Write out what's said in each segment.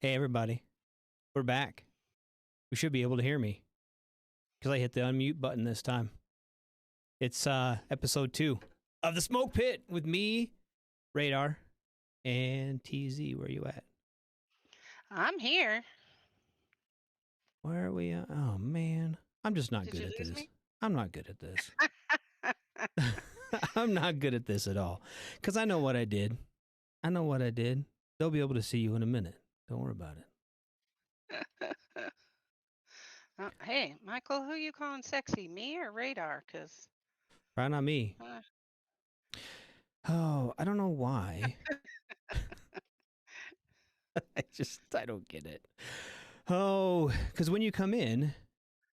Hey, everybody. We're back. We should be able to hear me because I hit the unmute button this time. It's episode 2 of The Smoke Pit with me, Radar, and TZ. Where you at? I'm here. Where are we? Oh, man. I'm just not Did good you at lose this. me? I'm not good at this. I'm not good at this at all because I know what I did. They'll be able to see you in a minute. Don't worry about it. Hey, Michael, who you calling sexy, me or Radar? Cause Probably not me. uh, Oh, I don't know why. I don't get it. Oh, because when you come in,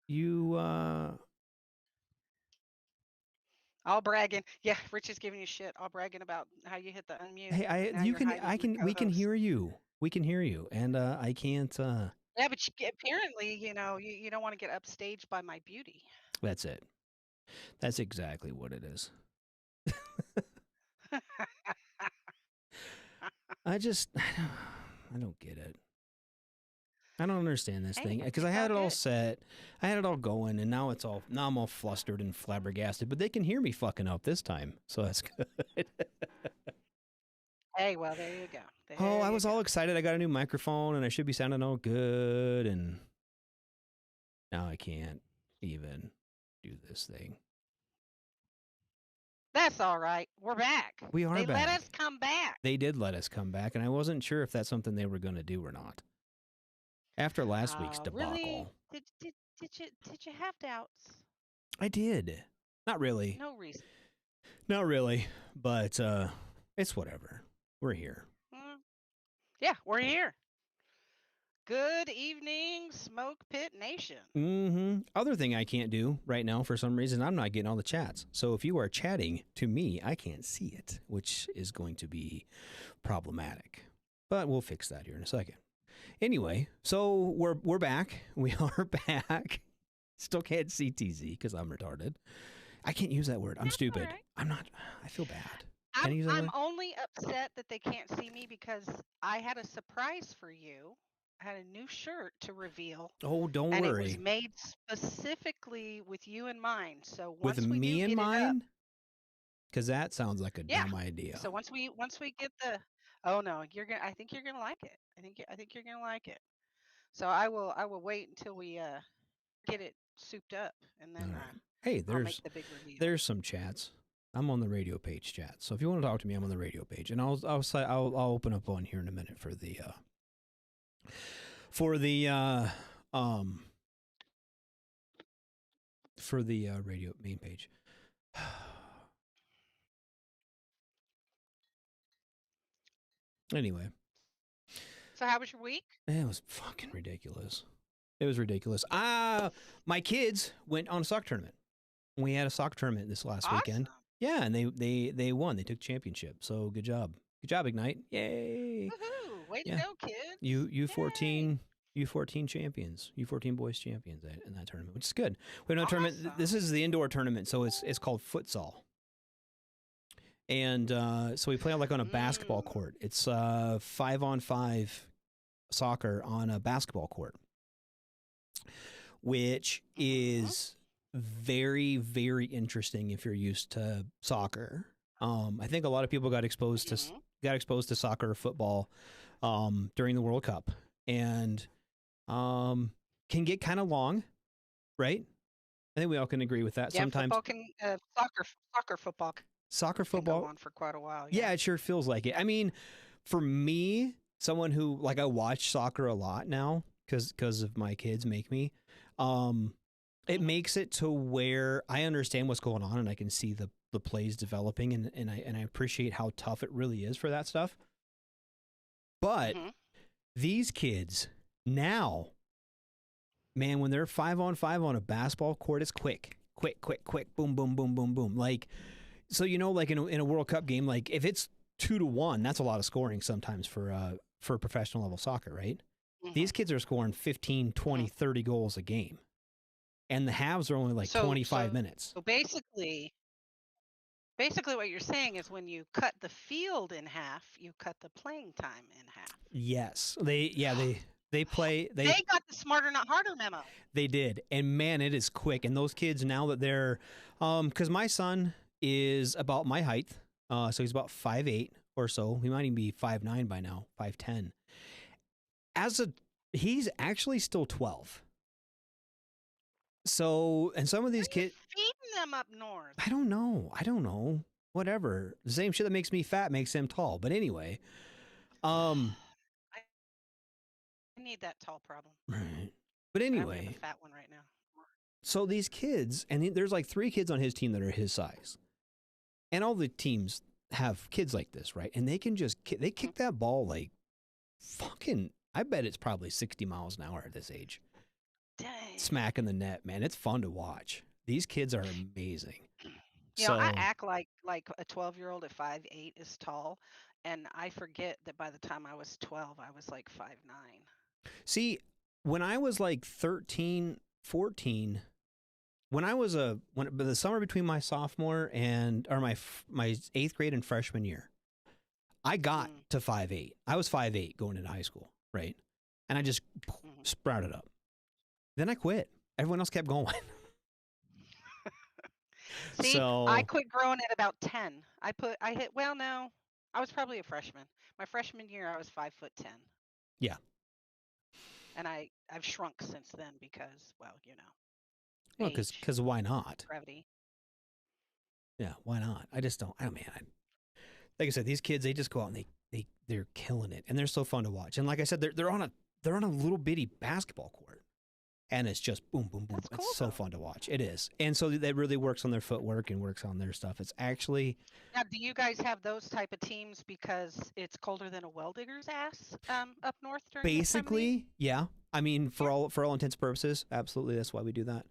you all bragging. Yeah, Rich is giving you shit. All bragging about how you hit the unmute. hey, And now you're hiding from we can co-host. hear you. We can hear you, and I can't. Yeah, but apparently, you don't want to get upstaged by my beauty. That's it. That's exactly what it is. I just, I don't get it. I don't understand this thing Hey, because I it's had all it all good. set, I had it all going, and now I'm all flustered and flabbergasted. But they can hear me fucking up this time, so that's good. Hey, well, there you go. Oh, There I you was go. all excited. I got a new microphone, and I should be sounding all good, and now I can't even do this thing. That's all right. We're back. We are They let back. us come back. They did let us come back, and I wasn't sure if that's something they were going to do or not. After last week's Really? debacle, Did you have doubts? I did. Not really. No reason. Not really. But it's whatever. We're here. Mm, Yeah, we're here. Good evening, Smoke Pit Nation. Mm-hmm. Other thing I can't do right now for some reason, I'm not getting all the chats. So if you are chatting to me, I can't see it, which is going to be problematic. But we'll fix that here in a second. Anyway, so we're back. We are back. Still can't see TZ because I'm retarded. I can't use that word. I'm That's all stupid. right. I'm not. I feel bad. Can I'm I use that I'm word? only upset that they can't see me because I had a surprise for you. I had a new shirt to reveal, Oh, don't and it was worry. made specifically with you in mind. So With once we do me in get it up, mind, because that sounds like a yeah. dumb idea. So once we get the, oh no, I think you're gonna like it. I think you're gonna like it. So I will wait until we get it souped up, and All then right. Hey, I'll make the big reveal. there's some chats. I'm on the radio page chat. So if you want to talk to me, I'm on the radio page, and I'll open up one here in a minute for the for the um radio main page. Anyway, So how was your week? it was fucking ridiculous. It was ridiculous. My kids went on a soccer tournament. We had a soccer tournament this last weekend. Awesome. Yeah, and they won. They took championship. So good job. Good job, Ignite. Yay. Woohoo! Way to Yeah. go, kids. Yay. U14 champions. U14 boys champions in that tournament, which is good. We have no tournament. This Awesome. is the indoor tournament, so it's called futsal. And so we play like on a basketball Mm. court. It's 5-on-5 soccer on a basketball court, which Mm-hmm. is very, very interesting if you're used to soccer. I think a lot of people got exposed Mm-hmm. to soccer or football during the World Cup, and can get kind of long, right? I think we all can agree with that. Yeah, Sometimes football can soccer football soccer, can go football, on for quite a while. yeah, Yeah. it sure feels like it. I mean, for me, someone who like I watch soccer a lot now because of my kids make me. It Mm-hmm. makes it to where I understand what's going on and I can see the plays developing and I appreciate how tough it really is for that stuff. But Mm-hmm. these kids now, man, when they're 5-on-5 on a basketball court, it's quick, quick, quick, quick, boom, boom, boom, boom, boom. Like, so like in a World Cup game, like if it's 2-1, that's a lot of scoring sometimes for professional level soccer, right? Mm-hmm. These kids are scoring 15, 20, Mm-hmm. 30 goals a game. And the halves are only like So 25 minutes. basically, Basically, what you're saying is when you cut the field in half, you cut the playing time in half. Yes, they play They got the smarter, not harder memo. they did, and man, it is quick. And those kids now that they're, because my son is about my height, so he's about 5'8" or so. He might even be 5'9" by now, 5'10". As a He's actually still 12. So, and some of Where these are you kids, feeding them up north? I don't know. I don't know. Whatever. The same shit that makes me fat makes him tall. But anyway, um, I need that tall problem. right. But I only have a anyway, fat one right now. so these kids, and there's like 3 kids on his team that are his size, and all the teams have kids like this, right? And they can just they kick that ball like fucking. I bet it's probably 60 miles an hour at this age. Dang. Smacking the net, man. It's fun to watch. These kids are amazing. I So, act like a 12-year-old at 5'8" is tall, and I forget that by the time I was 12, I was like 5'9". see, when I was like 13, 14, when I was when the summer between my sophomore and or my 8th grade and freshman year, I got Mm, to 5'8". I was 5'8" going into high school, right? And I just mhm. sprouted up. Then I quit. Everyone else kept going. See, I So, quit growing at about 10. I hit, well, no, I was probably a freshman. My freshman year, I was 5'10", yeah. and I've shrunk since then because, well, Well, age, cuz why not? gravity. Yeah, why not? I just don't. I don't man. Like I said, these kids they just go out and they're killing it, and they're so fun to watch. And like I said, they're on a little bitty basketball court, and it's just boom, boom, boom. That's It's cool so though. fun to watch. It is, and so that really works on their footwork and works on their stuff. It's actually Now, do you guys have those type of teams because it's colder than a well digger's ass up north during this time of the year? basically, yeah. I mean, Yeah. for all intents and purposes, absolutely. That's why we do that.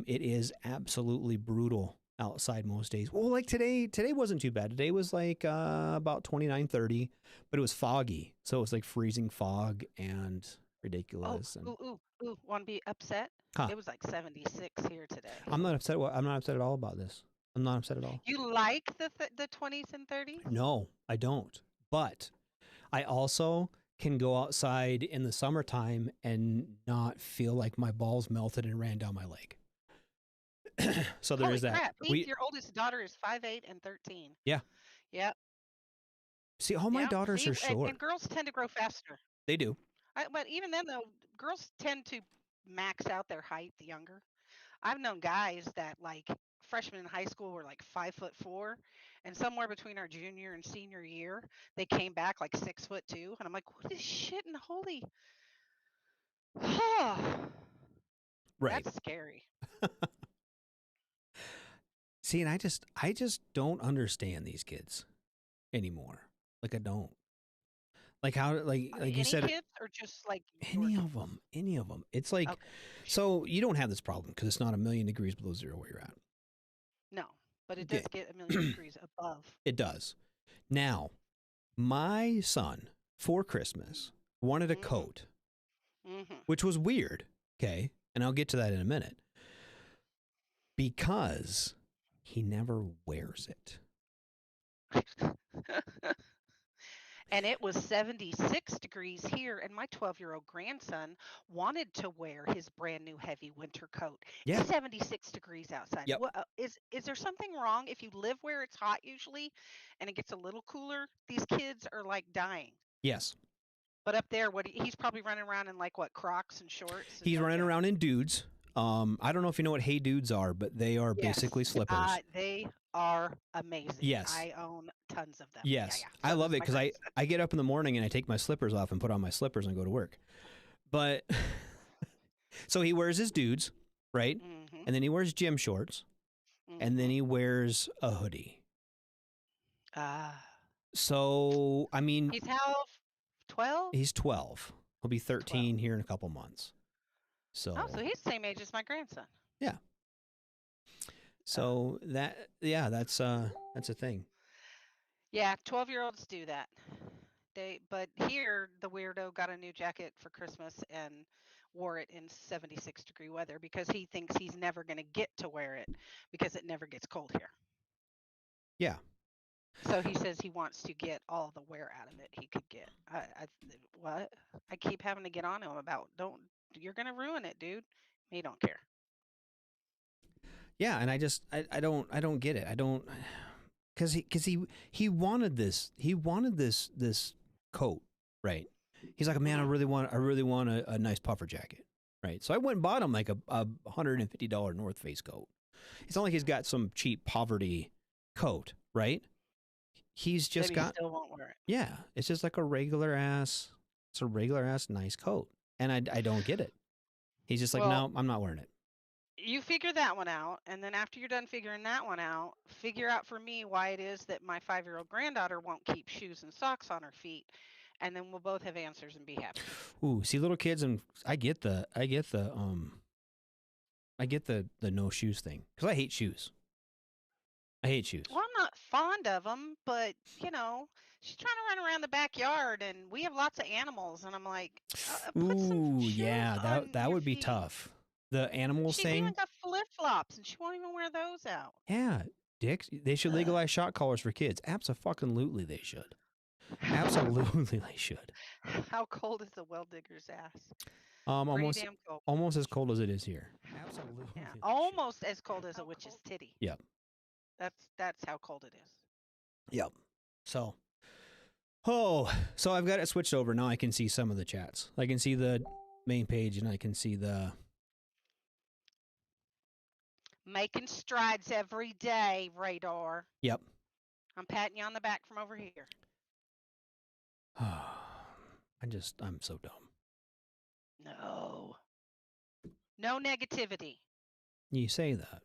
It is absolutely brutal outside most days. Well, like today wasn't too bad. Today was like about 29, 30, but it was foggy, so it was like freezing fog and Oh, ridiculous. And ooh. Want to be upset? huh, It was like 76 here today. I'm not upset. I'm not upset at all about this. I'm not upset at all. You like the 20s and 30s? No, I don't. But I also can go outside in the summertime and not feel like my balls melted and ran down my leg. So there Holy is that. crap, Pete, We your oldest daughter is 5'8" and 13. Yeah. Yep, See, all my yep. daughters See, are and short. girls tend to grow faster. They do. But even then, though, girls tend to max out their height the younger. I've known guys that like freshmen in high school were like 5'4", and somewhere between our junior and senior year, they came back like 6'2", and I'm like, what is shit and holy? Right. That's scary. See, and I just don't understand these kids anymore. Like I don't. Like how like you Any said kids or just like your kids? any of them. It's like Okay, sure. so you don't have this problem because it's not a million degrees below zero where you're at. No, but it Yeah. does get a million degrees above. It does. Now, my son for Christmas wanted a Mhm. coat, Mhm. which was weird. Okay. And I'll get to that in a minute because he never wears it. And it was 76 degrees here, and my 12-year-old grandson wanted to wear his brand new heavy winter coat. Yeah. It's 76 degrees outside. Yep. What is there something wrong if you live where it's hot usually and it gets a little cooler? These kids are like dying. Yes. But up there, he's probably running around in like what, Crocs and shorts and He's no running around jacket. in dudes. I don't know if you know what Hey Dudes are, but they are Yes, basically slippers. they are amazing. Yes. I own tons of them. Yeah, Yes. yeah. I So love does it my because grandson. I get up in the morning and I take my slippers off and put on my slippers and go to work. But so he wears his dudes, right? Mhm. And then he wears gym shorts and then Mhm. he wears a hoodie. Ah. So, I mean, He's how 12? he's 12. He'll be 12. 13 here in a couple months. Oh, so So, he's the same age as my grandson. yeah. Uh, So that's a thing. yeah, 12-year-olds do that. But here the weirdo got a new jacket for Christmas and wore it in 76-degree weather because he thinks he's never going to get to wear it because it never gets cold here. Yeah. So he says he wants to get all the wear out of it he could get. What? I keep having to get on him about don't. You're gonna ruin it, dude. He don't care. Yeah, and I don't get it. I don't because he wanted this coat, right? He's like, man, Hmm. I really want a nice puffer jacket, right? So I went and bought him like a $150 North Face coat. It's not like he's got some cheap poverty coat, right? He's But just he got, still won't wear it. yeah, it's just like it's a regular ass nice coat, and I don't get it. He's just like, Well, no, I'm not wearing it. you figure that one out, and then after you're done figuring that one out, figure out for me why it is that my 5-year-old granddaughter won't keep shoes and socks on her feet, and then we'll both have answers and be happy. Ooh, see, little kids, and I get the no shoes thing because I hate shoes. I hate shoes. Well, I'm not fond of them, but she's trying to run around the backyard, and we have lots of animals, and I'm like, put some Ooh, shoes yeah, on that your would be feet. tough. The animals She's even thing, got flip flops, and she won't even wear those out. yeah, dicks. They should Ugh. legalize shot collars for kids. Absolutely, they should. Absolutely, they should. How cold is the well digger's ass? Pretty Almost damn cold. almost as cold as it is here. Absolutely, Yeah, they should. almost as cold as a witch's titty. Yep, That's how cold it is. yep. So, so I've got it switched over now. I can see some of the chats. I can see the main page, and I can see the. Making strides every day, Radar. Yep. I'm patting you on the back from over here. I'm so dumb. No. No negativity. You say that.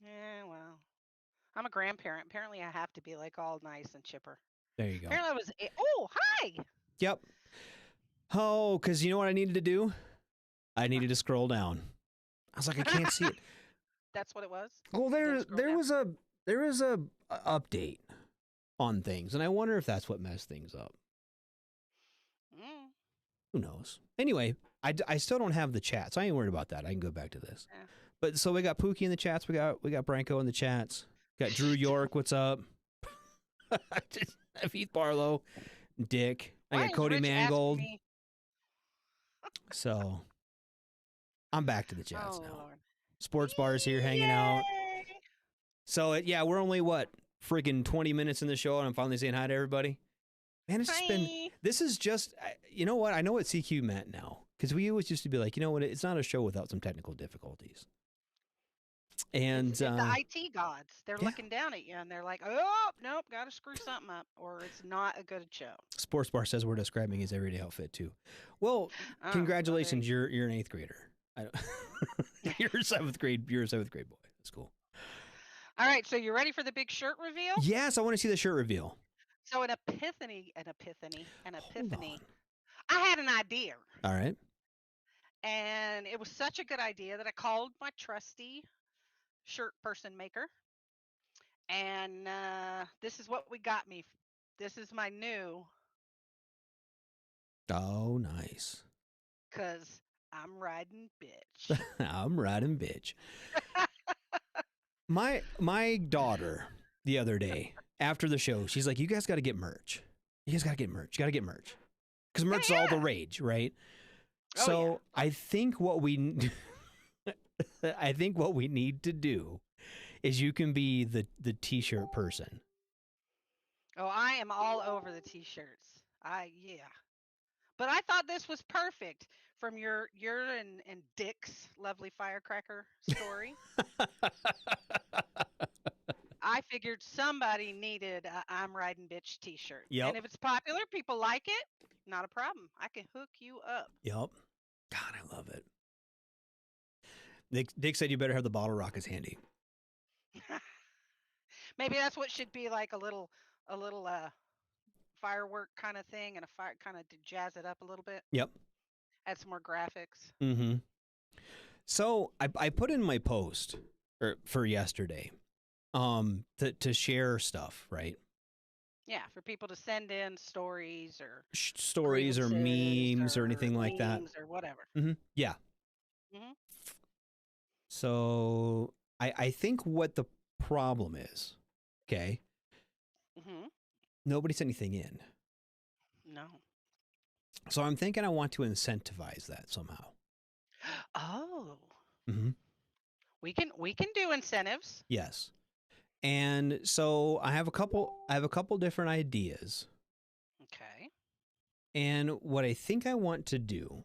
Yeah, well. I'm a grandparent. Apparently I have to be like all nice and chipper. There you go. Apparently I was oh, hi. Yep. Oh, because you know what I needed to do? I needed to scroll down. I was like, I can't see it. That's what it was. Oh, Didn't scroll down? there was a update on things, and I wonder if that's what messed things up. Mm, Who knows? Anyway, I still don't have the chats. I ain't worried about that. I can go back to this. yeah. But so we got Pookie in the chats. We got Branko in the chats. Got Drew York. What's up? Heath Barlow, Dick. I Why got is Cody Rich asking Mangold. me? So I'm back to the chats Oh now. Lord. Sports bars here hanging out. Yay! So yeah, we're only what friggin' 20 minutes in the show, and I'm finally saying hi to everybody. Man, it's just been. Hi. This is just. You know what? I know what CQ meant now because we always used to be like, you know what? It's not a show without some technical difficulties. And It's the IT gods. They're yeah. looking down at you and they're like, "Oh, nope, got to screw something up, or it's not a good show." Sports bar says we're describing his everyday outfit too. Well, Oh, congratulations, well, you're an 8th grader. I don't, you're a 7th grade. You're a 7th grade boy. That's cool. all right, so you ready for the big shirt reveal? Yes, I want to see the shirt reveal. So an epiphany, I had an idea, All right. and it was such a good idea that I called my trusty shirt person maker, and this is what we got me. This is my new, Oh, nice. cause I'm riding bitch. I'm riding bitch. My daughter the other day after the show, she's like, "You guys got to get merch. You guys got to get merch. You got to get merch because merch is all the rage, right?" Oh, So yeah. I think what we need to do is you can be the t-shirt person. Oh, I am all over the t-shirts. Yeah. But I thought this was perfect from your and Dick's lovely firecracker story. I figured somebody needed a I'm riding bitch t-shirt. Yep. And if it's popular, people like it, not a problem. I can hook you up. Yep. God, I love it. Dick said you better have the bottle rockets handy. Maybe that's what should be like a little firework kind of thing, and a fire kind of to jazz it up a little bit. Yep. Add some more graphics. Mm-hmm. So I put in my post for yesterday, to share stuff, right? Yeah, for people to send in stories or Stories or memes or anything like that, or whatever. Mm-hmm. Yeah. Mm-hmm. So I think what the problem is, Okay. Mhm. Nobody sent anything in. No. So I'm thinking I want to incentivize that somehow. Oh. Mm-hmm. We can do incentives. Yes. And so I have a couple different ideas. Okay. And what I think I want to do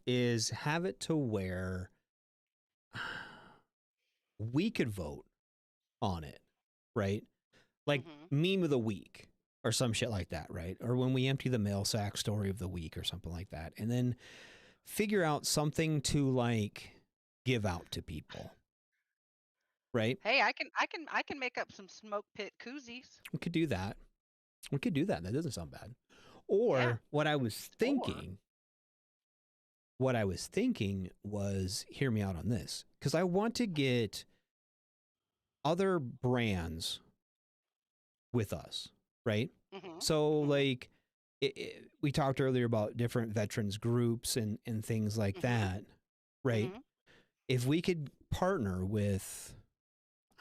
is have it to where we could vote on it, right? Like Mhm. meme of the week or some shit like that, right? Or when we empty the mail sack story of the week or something like that. And then figure out something to like give out to people, right? Hey, I can make up some smoke pit koozies. We could do that. We could do that. That doesn't sound bad. Yeah. Or what I was Or thinking, what I was thinking was hear me out on this because I want to get other brands with us, right? mhm. So Mhm. like we talked earlier about different veterans groups and things like Mhm. that, right? Mhm. If we could partner with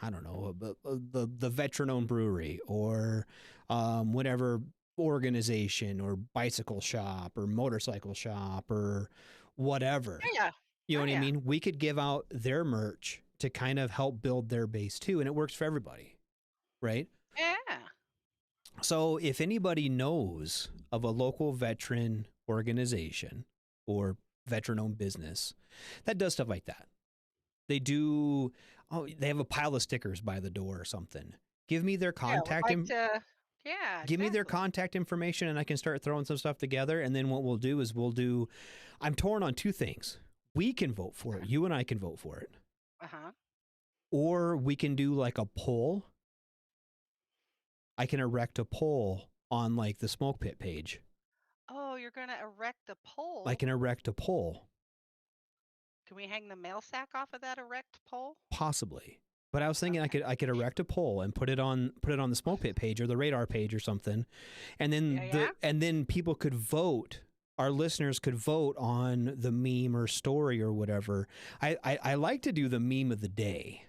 I don't know the veteran owned brewery or whatever organization or bicycle shop or motorcycle shop or whatever, Oh yeah. you know Oh what I yeah. mean? We could give out their merch to kind of help build their base too, and it works for everybody, right? Yeah. So if anybody knows of a local veteran organization or veteran owned business that does stuff like that, they do, oh, they have a pile of stickers by the door or something. Give me their Yeah. Would contact like to. Yeah. give me their Exactly. contact information and I can start throwing some stuff together. And then what we'll do is I'm torn on two things. We can vote for it. You and I can vote for it. Uh huh. Or we can do like a poll. I can erect a poll on like the smoke pit page. Oh, you're gonna erect a I pole. can erect a poll, Can we hang the mail sack off of that erect pole? possibly. But I was thinking Okay. I could erect a poll and put it on the smoke pit page or the radar page or something, and Yeah. then Yeah. people could vote. Our listeners could vote on the meme or story or whatever. I like to do the meme of the day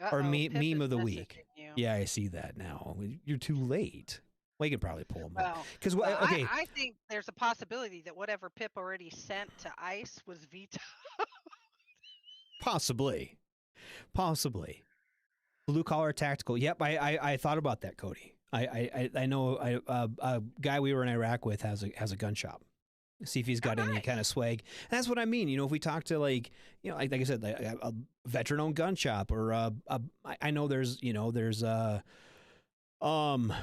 Uh or oh. Pip meme is of the week. messaging you. Yeah, I see that now. You're too late. Well, you can probably pull them up Well, because well, I, okay, I think there's a possibility that whatever Pip already sent to ICE was vetoed. possibly, possibly. Blue collar tactical. Yep, I thought about that, Cody. I know a guy we were in Iraq with has a gun shop. See if he's Oh, got any kind nice. of swag. And that's what I mean. You know, if we talk to like I said, like a veteran owned gun shop or I know um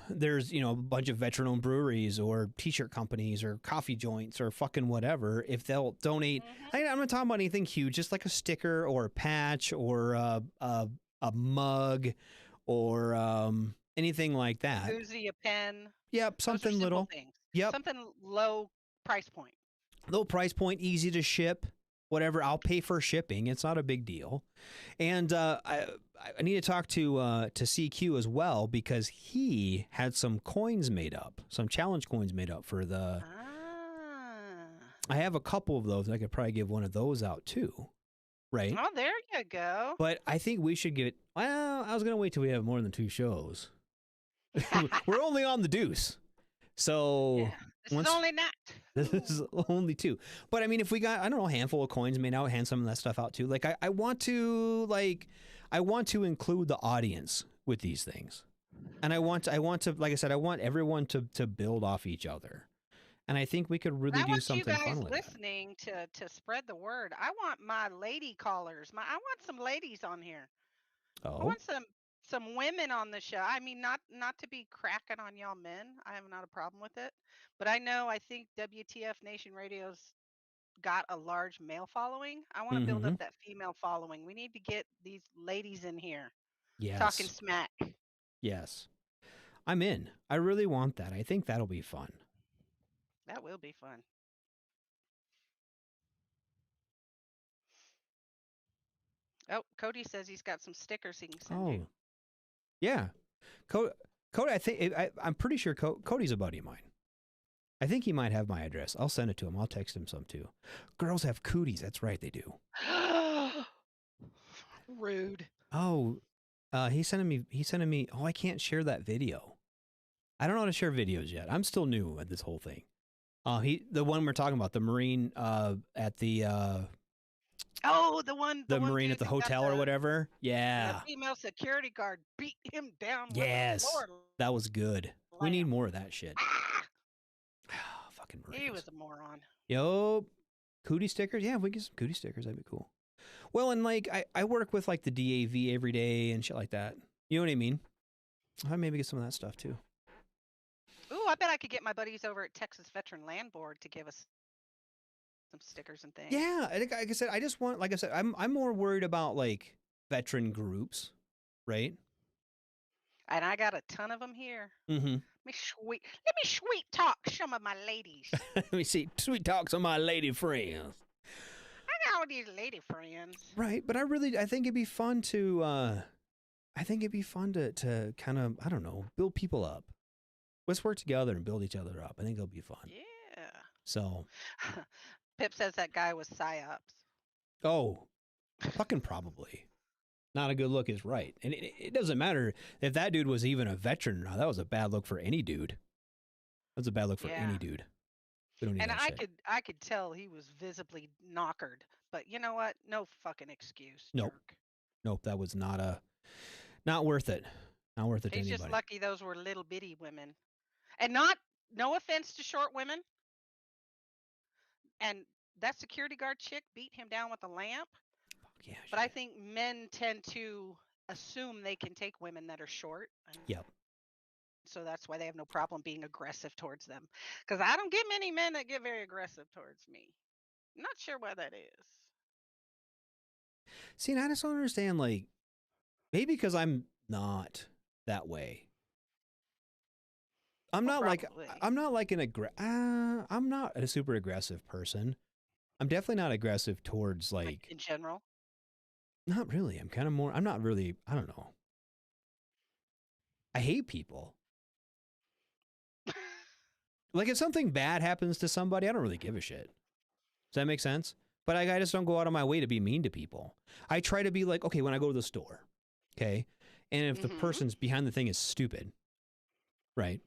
there's a bunch of veteran owned breweries or t-shirt companies or coffee joints or fucking whatever. If they'll donate, Mhm. I'm not talking about anything huge, just like a sticker or a patch or a mug or anything like A that. koozie, a pen. Yep, Those are something simple little. things. Yep, Something low price point. low price point, easy to ship. Whatever, I'll pay for shipping. It's not a big deal. And I need to talk to CQ as well because he had some coins made up, some challenge coins made up for the. Ah. I have a couple of those. I could probably give one of those out too, right? Oh, there you go. But I think we should get. Well, I was gonna wait till we have more than two shows. We're only on the Deuce, so Yeah. This is once only not this is two. only two. But I mean, if we got, I don't know, a handful of coins made out, hand some of that stuff out too. Like I want to include the audience with these things. And I want to, like I said, I want everyone to build off each other. And I think we could And really I do want you something guys fun with that. listening to spread the word. I want my lady callers. I want some ladies on here. I Oh, want some women on the show. I mean, not to be cracking on y'all men. I have not a problem with it, but I think WTF Nation Radio's got a large male following. I want to build mm-hmm. up that female following. We need to get these ladies in here talking Yes, smack. yes, I'm in. I really want that. I think that'll be fun. That will be fun. Oh, Cody says he's got some stickers he can send you. Oh, yeah, Cody. I'm pretty sure Cody's a buddy of mine. I think he might have my address. I'll send it to him. I'll text him some too. Girls have cooties. That's right, they do. Rude. Oh, He's sending me. He's sending me. Oh, I can't share that video. I don't know how to share videos yet. I'm still new at this whole thing. The one we're talking about, the Marine at Oh, the the one Marine at dude the that got hotel or whatever. the Yeah. female security guard beat him down with a Yes. floor That was good. We need lamp. more of that shit. Ah! Fucking He Marines. was a moron. Yo, cootie stickers. Yeah, if we get some cootie stickers, that'd be cool. Well, and like I work with like the DAV every day and shit like that. You know what I mean? I maybe get some of that stuff too. Ooh, I bet I could get my buddies over at Texas Veteran Land Board to give us some stickers and things. Yeah, like I said, I just want, like I said, I'm more worried about like veteran groups, right? And I got a ton of them here. Mm-hmm. Let me sweet talk some of my ladies. Let me see, sweet talks on my lady friends. I got all these lady friends. Right, but I think it'd be fun to, to kind of, I don't know, build people up. Let's work together and build each other up. I think it'll be fun. Yeah. So. Pip says that guy was psyops. Oh, fucking probably. Not a good look is right. And it doesn't matter if that dude was even a veteran or not. That was a bad look for any dude. That's a bad look for any dude. We don't need and that shit. I could tell he was visibly knockered. But you know what? No fucking excuse. Nope. Jerk. Nope. That was not worth it. Not worth it to He's anybody. just lucky those were little bitty women. And no offense to short women. And that security guard chick beat him down with a lamp. Yeah. But I think men tend to assume they can take women that are short. Yep. So that's why they have no problem being aggressive towards them. Because I don't get many men that get very aggressive towards me. I'm not sure why that is. See, and I just don't understand, like, maybe because I'm not that way. I'm not like I'm not a super aggressive person. I'm definitely not aggressive towards like in general. Not really. I'm kind of more. I'm not really. I don't know. I hate people. Like if something bad happens to somebody, I don't really give a shit. Does that make sense? But I just don't go out of my way to be mean to people. I try to be like, okay, when I go to the store, okay, and if the person's behind the thing is stupid, right?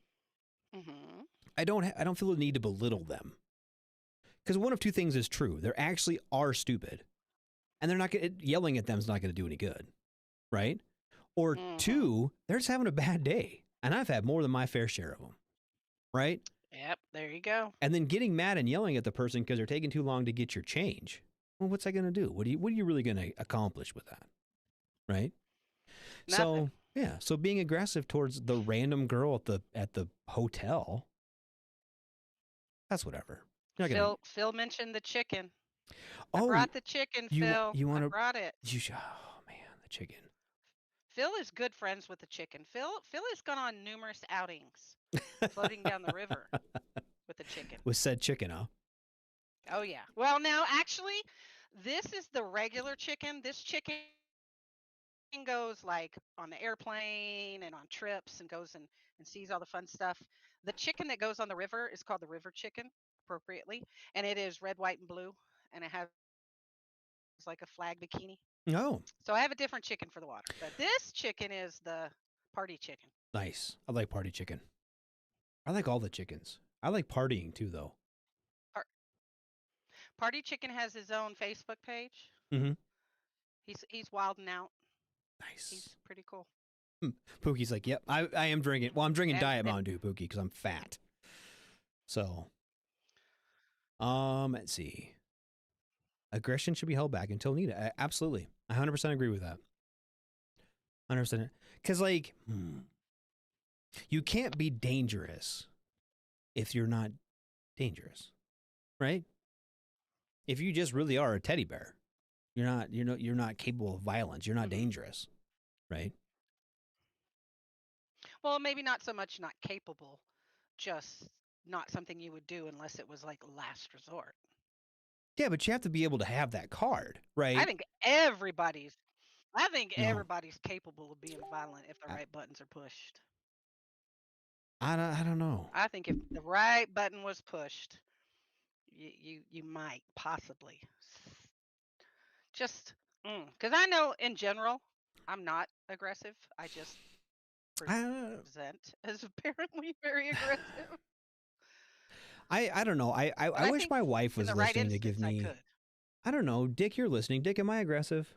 I don't feel the need to belittle them. Because one of two things is true. They actually are stupid. And they're not yelling at them is not going to do any good. Right? Or two, they're just having a bad day. And I've had more than my fair share of them. Right? Yep, there you go. And then getting mad and yelling at the person because they're taking too long to get your change. Well, what's that going to do? What are you really going to accomplish with that? Right? Nothing. So, yeah. So being aggressive towards the random girl at the hotel, that's whatever. Phil mentioned the chicken. Oh, I brought the chicken, Phil. I brought it. Oh man, the chicken. Phil is good friends with the chicken. Phil has gone on numerous outings, floating down the river with the chicken. With said chicken, huh? Oh yeah. Well, now actually, this is the regular chicken. This chicken goes like on the airplane and on trips and goes and sees all the fun stuff. The chicken that goes on the river is called the river chicken, appropriately, and it is red, white, and blue, and it has like a flag bikini. Oh. So I have a different chicken for the water, but this chicken is the party chicken. Nice. I like party chicken. I like all the chickens. I like partying too, though. Party chicken has his own Facebook page. Mm-hmm. He's wilding out. Nice. He's pretty cool. Pookie's like, yep, I am drinking. Well, I'm drinking Diet Mountain Dew, Pookie, because I'm fat. So, let's see. Aggression should be held back until needed. Absolutely. I 100% agree with that. 100%. Because, like, you can't be dangerous if you're not dangerous, right? If you just really are a teddy bear, you're not capable of violence. You're not dangerous, right? Well, maybe not so much not capable, just not something you would do unless it was like last resort. Yeah, but you have to be able to have that card, right? I think everybody's capable of being violent if the right buttons are pushed. I don't know. I think if the right button was pushed, you might possibly just because I know in general I'm not aggressive. I just I present as apparently very aggressive. I don't know. But I I wish think my wife in was the right listening to give instance, I me. could. I don't know, Dick. You're listening, Dick. Am I aggressive?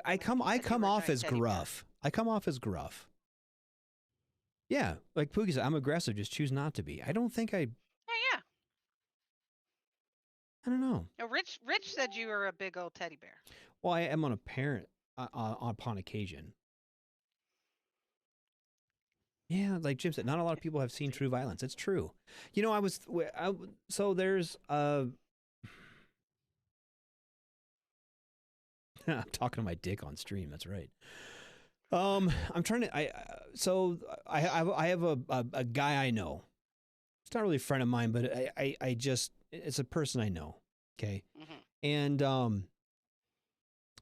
I Well, you I said you come were a off giant as teddy bear. gruff. I come off as gruff. Yeah, like Pookie said, I'm aggressive. Just choose not to be. I don't think I. Yeah, yeah. I don't know. No, Rich said you were a big old teddy bear. Well, I am on a parent upon occasion. Yeah, like Jim said, not a lot of people have seen See? true violence. It's true. You know, so there's I'm talking to my dick on stream. That's right. I'm trying to. I have a guy I know. It's not really a friend of mine, but I just it's a person I know. Okay, Hmm. and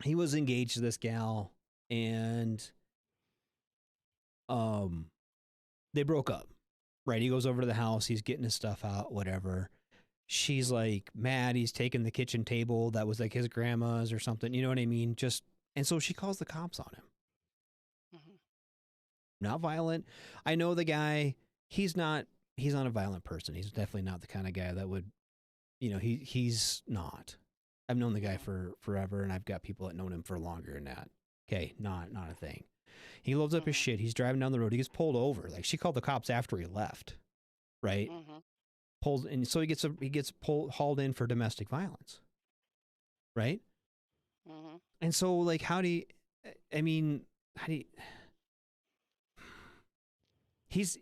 he was engaged to this gal, and um, they broke up. Right, he goes over to the house. He's getting his stuff out, whatever. She's like mad. He's taking the kitchen table that was like his grandma's or something. You know what I mean? Just and so she calls the cops on him. Hmm. Not violent. I know the guy. He's not. He's not a violent person. He's definitely not the kind of guy that would. You know, he's not. I've known the guy Hmm. for forever, and I've got people that known him for longer than that. Okay, not a thing. He loads up his Hmm. shit. He's driving down the road. He gets pulled over. Like she called the cops after he left. Right. Hmm. Pulls and so he gets hauled in for domestic violence. Right. Hmm. And so like how do you? I mean, how do you? He's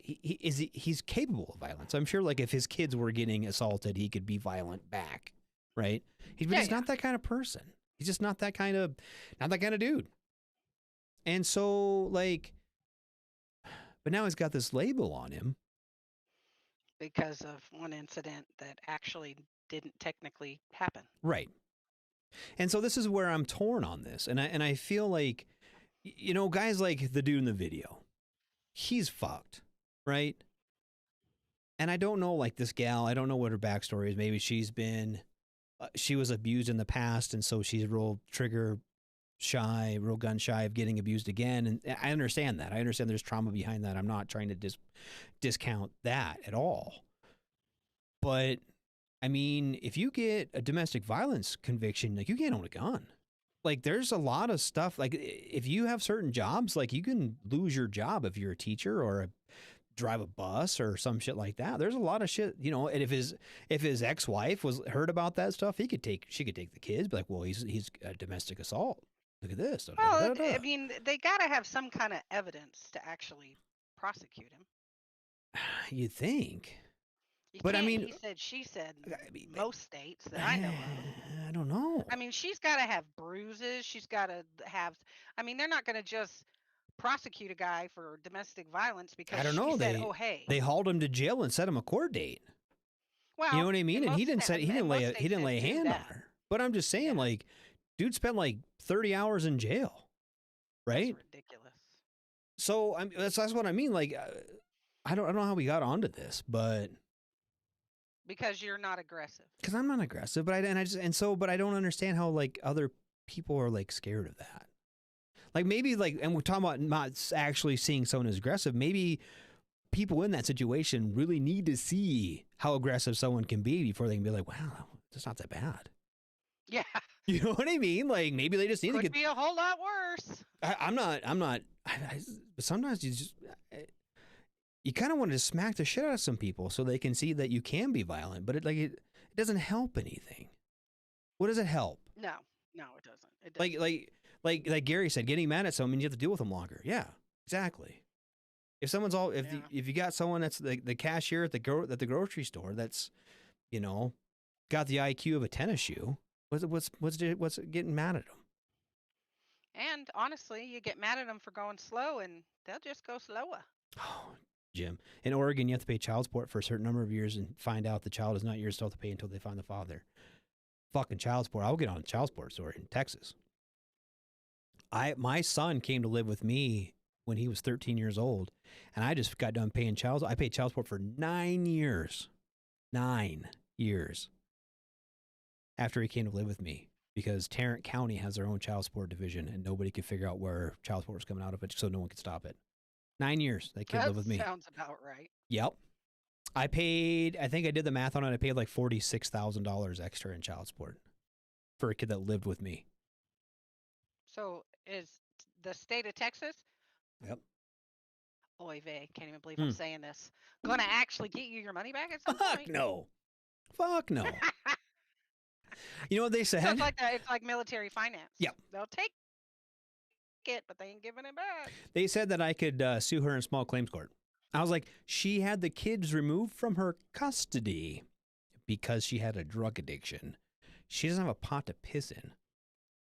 capable of violence. I'm sure like if his kids were getting assaulted, he could be violent back, right? But Yeah, he's yeah. not that kind of person. He's just not that kind of dude. And so like, but now he's got this label on him, Because of one incident that actually didn't technically happen. right? And so this is where I'm torn on this, and I feel like, you know, guys like the dude in the video, he's fucked, right? And I don't know like this gal. I don't know what her backstory is. Maybe she was abused in the past, and so she's real trigger shy, real gun shy of getting abused again. And I understand that. I understand there's trauma behind that. I'm not trying to discount that at all. But I mean, if you get a domestic violence conviction, like you can't own a gun. Like there's a lot of stuff. Like if you have certain jobs, like you can lose your job if you're a teacher or drive a bus or some shit like that. There's a lot of shit, you know. And if his ex wife was heard about that stuff, she could take the kids. Be like, well, he's a domestic assault. Look at this. Da, da, Well, da, da, I da. mean, they got to have some kind of evidence to actually prosecute him. You think? You But I can't mean, he said, she said in I mean, most states that I know of. I don't know. I mean, she's got to have bruises. She's got to have, I mean, they're not going to just prosecute a guy for domestic violence I because don't she know. said, oh, hey. They hauled him to jail and set him a court date. You know Well, what I mean? in And most sta- in most he states didn't they lay a do hand on that. her. But I'm just saying, Yeah, like, dude spent like 30 hours in jail, that's right? ridiculous. So that's what I mean. Like, I don't know how we got onto this, but Because you're not aggressive. because I'm not aggressive, but but I don't understand how like other people are like scared of that. Like maybe like, and we're talking about not actually seeing someone as aggressive. Maybe people in that situation really need to see how aggressive someone can be before they can be like, wow, it's not that bad. Yeah, You know what I mean? Like maybe they just need to could get. be a whole lot worse. I'm not. But sometimes you kind of want to smack the shit out of some people so they can see that you can be violent, but it doesn't help anything. What does it help? No, no, it doesn't. It Like doesn't. like like Gary said, getting mad at someone means you have to deal with them longer. Yeah, exactly. If someone's all Yeah. if you got someone that's the cashier at the grocery store that's, you know, got the IQ of a tennis shoe, what's getting mad at them? And honestly, you get mad at them for going slow and they'll just go slower. Oh, Jim. In Oregon, you have to pay child support for a certain number of years and find out the child is not yours still to pay until they find the father. Fucking child support. I'll get on a child support story in Texas. My son came to live with me when he was 13 years old, and I just got done paying child. I paid child support for 9 years. 9 years after he came to live with me. because Tarrant County has their own child support division, and nobody could figure out where child support was coming out of it, so no one could stop it. 9 years that kid That lived with me. sounds about right. Yep. I think I did the math on it. I paid like $46,000 extra in child support for a kid that lived with me. So is the state of Texas, Yep. oy vey, can't even believe I'm saying this, going to actually get you your money back at some Fuck point? no. Fuck no. You know what they said? So it's like military finance. Yep. They'll take it, but they ain't giving it back. They said that I could sue her in small claims court. I was like, she had the kids removed from her custody because she had a drug addiction. She doesn't have a pot to piss in.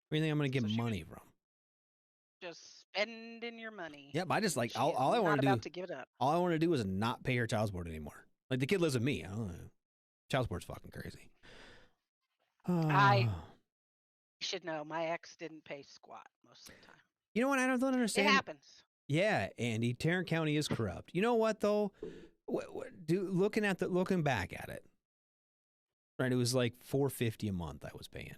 Where do you think I'm going to get money from? Just spending your money. Yep, I just like, She all I is want not to about do, to give it up. all I want to do is not pay her child support anymore. Like, the kid lives with me. I don't know. Child support's fucking crazy. I should know. My ex didn't pay squat most of the time. You know what? I don't understand. It happens. Yeah, Andy, Tarrant County is corrupt. You know what though? Looking back at it, right? It was like $450 a month I was paying.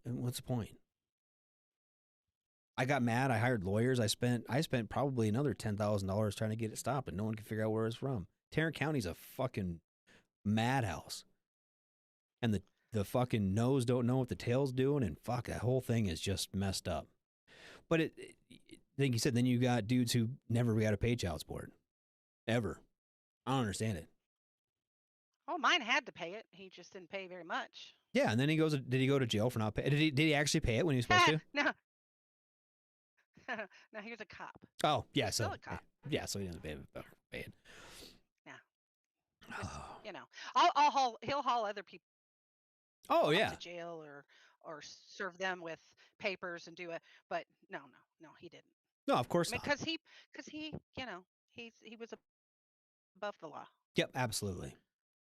And what's the point? I got mad. I hired lawyers. I spent probably another $10,000 trying to get it stopped, and no one can figure out where it's from. Tarrant County's a fucking madhouse, and the fucking nose don't know what the tail's doing, and fuck, that whole thing is just messed up. But like you said, then you got dudes who never got to pay child support, ever. I don't understand it. Oh, mine had to pay it. He just didn't pay very much. Yeah, and then did he go to jail for not paying? Did he actually pay it when he was supposed to? No. No, he was a cop. Oh, yeah, Still a cop. Yeah, so he doesn't pay it. Yeah. Just, you know, he'll haul other people Oh yeah, to jail or serve them with papers and do it. But no, he didn't. No, of course not. Because he, you know, he was above the law. Yep, absolutely.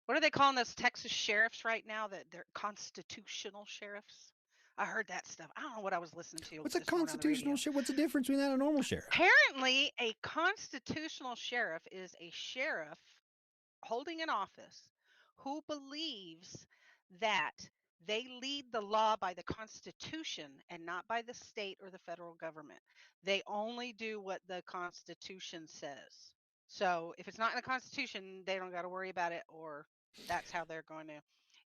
What are they calling those Texas sheriffs right now? That they're constitutional sheriffs. I heard that stuff. I don't know what I was listening to. What's a constitutional sheriff? What's the difference between that and a normal sheriff? Apparently, a constitutional sheriff is a sheriff holding an office who believes that they lead the law by the Constitution and not by the state or the federal government. They only do what the Constitution says. So if it's not in the Constitution, they don't got to worry about it, or that's how they're going to.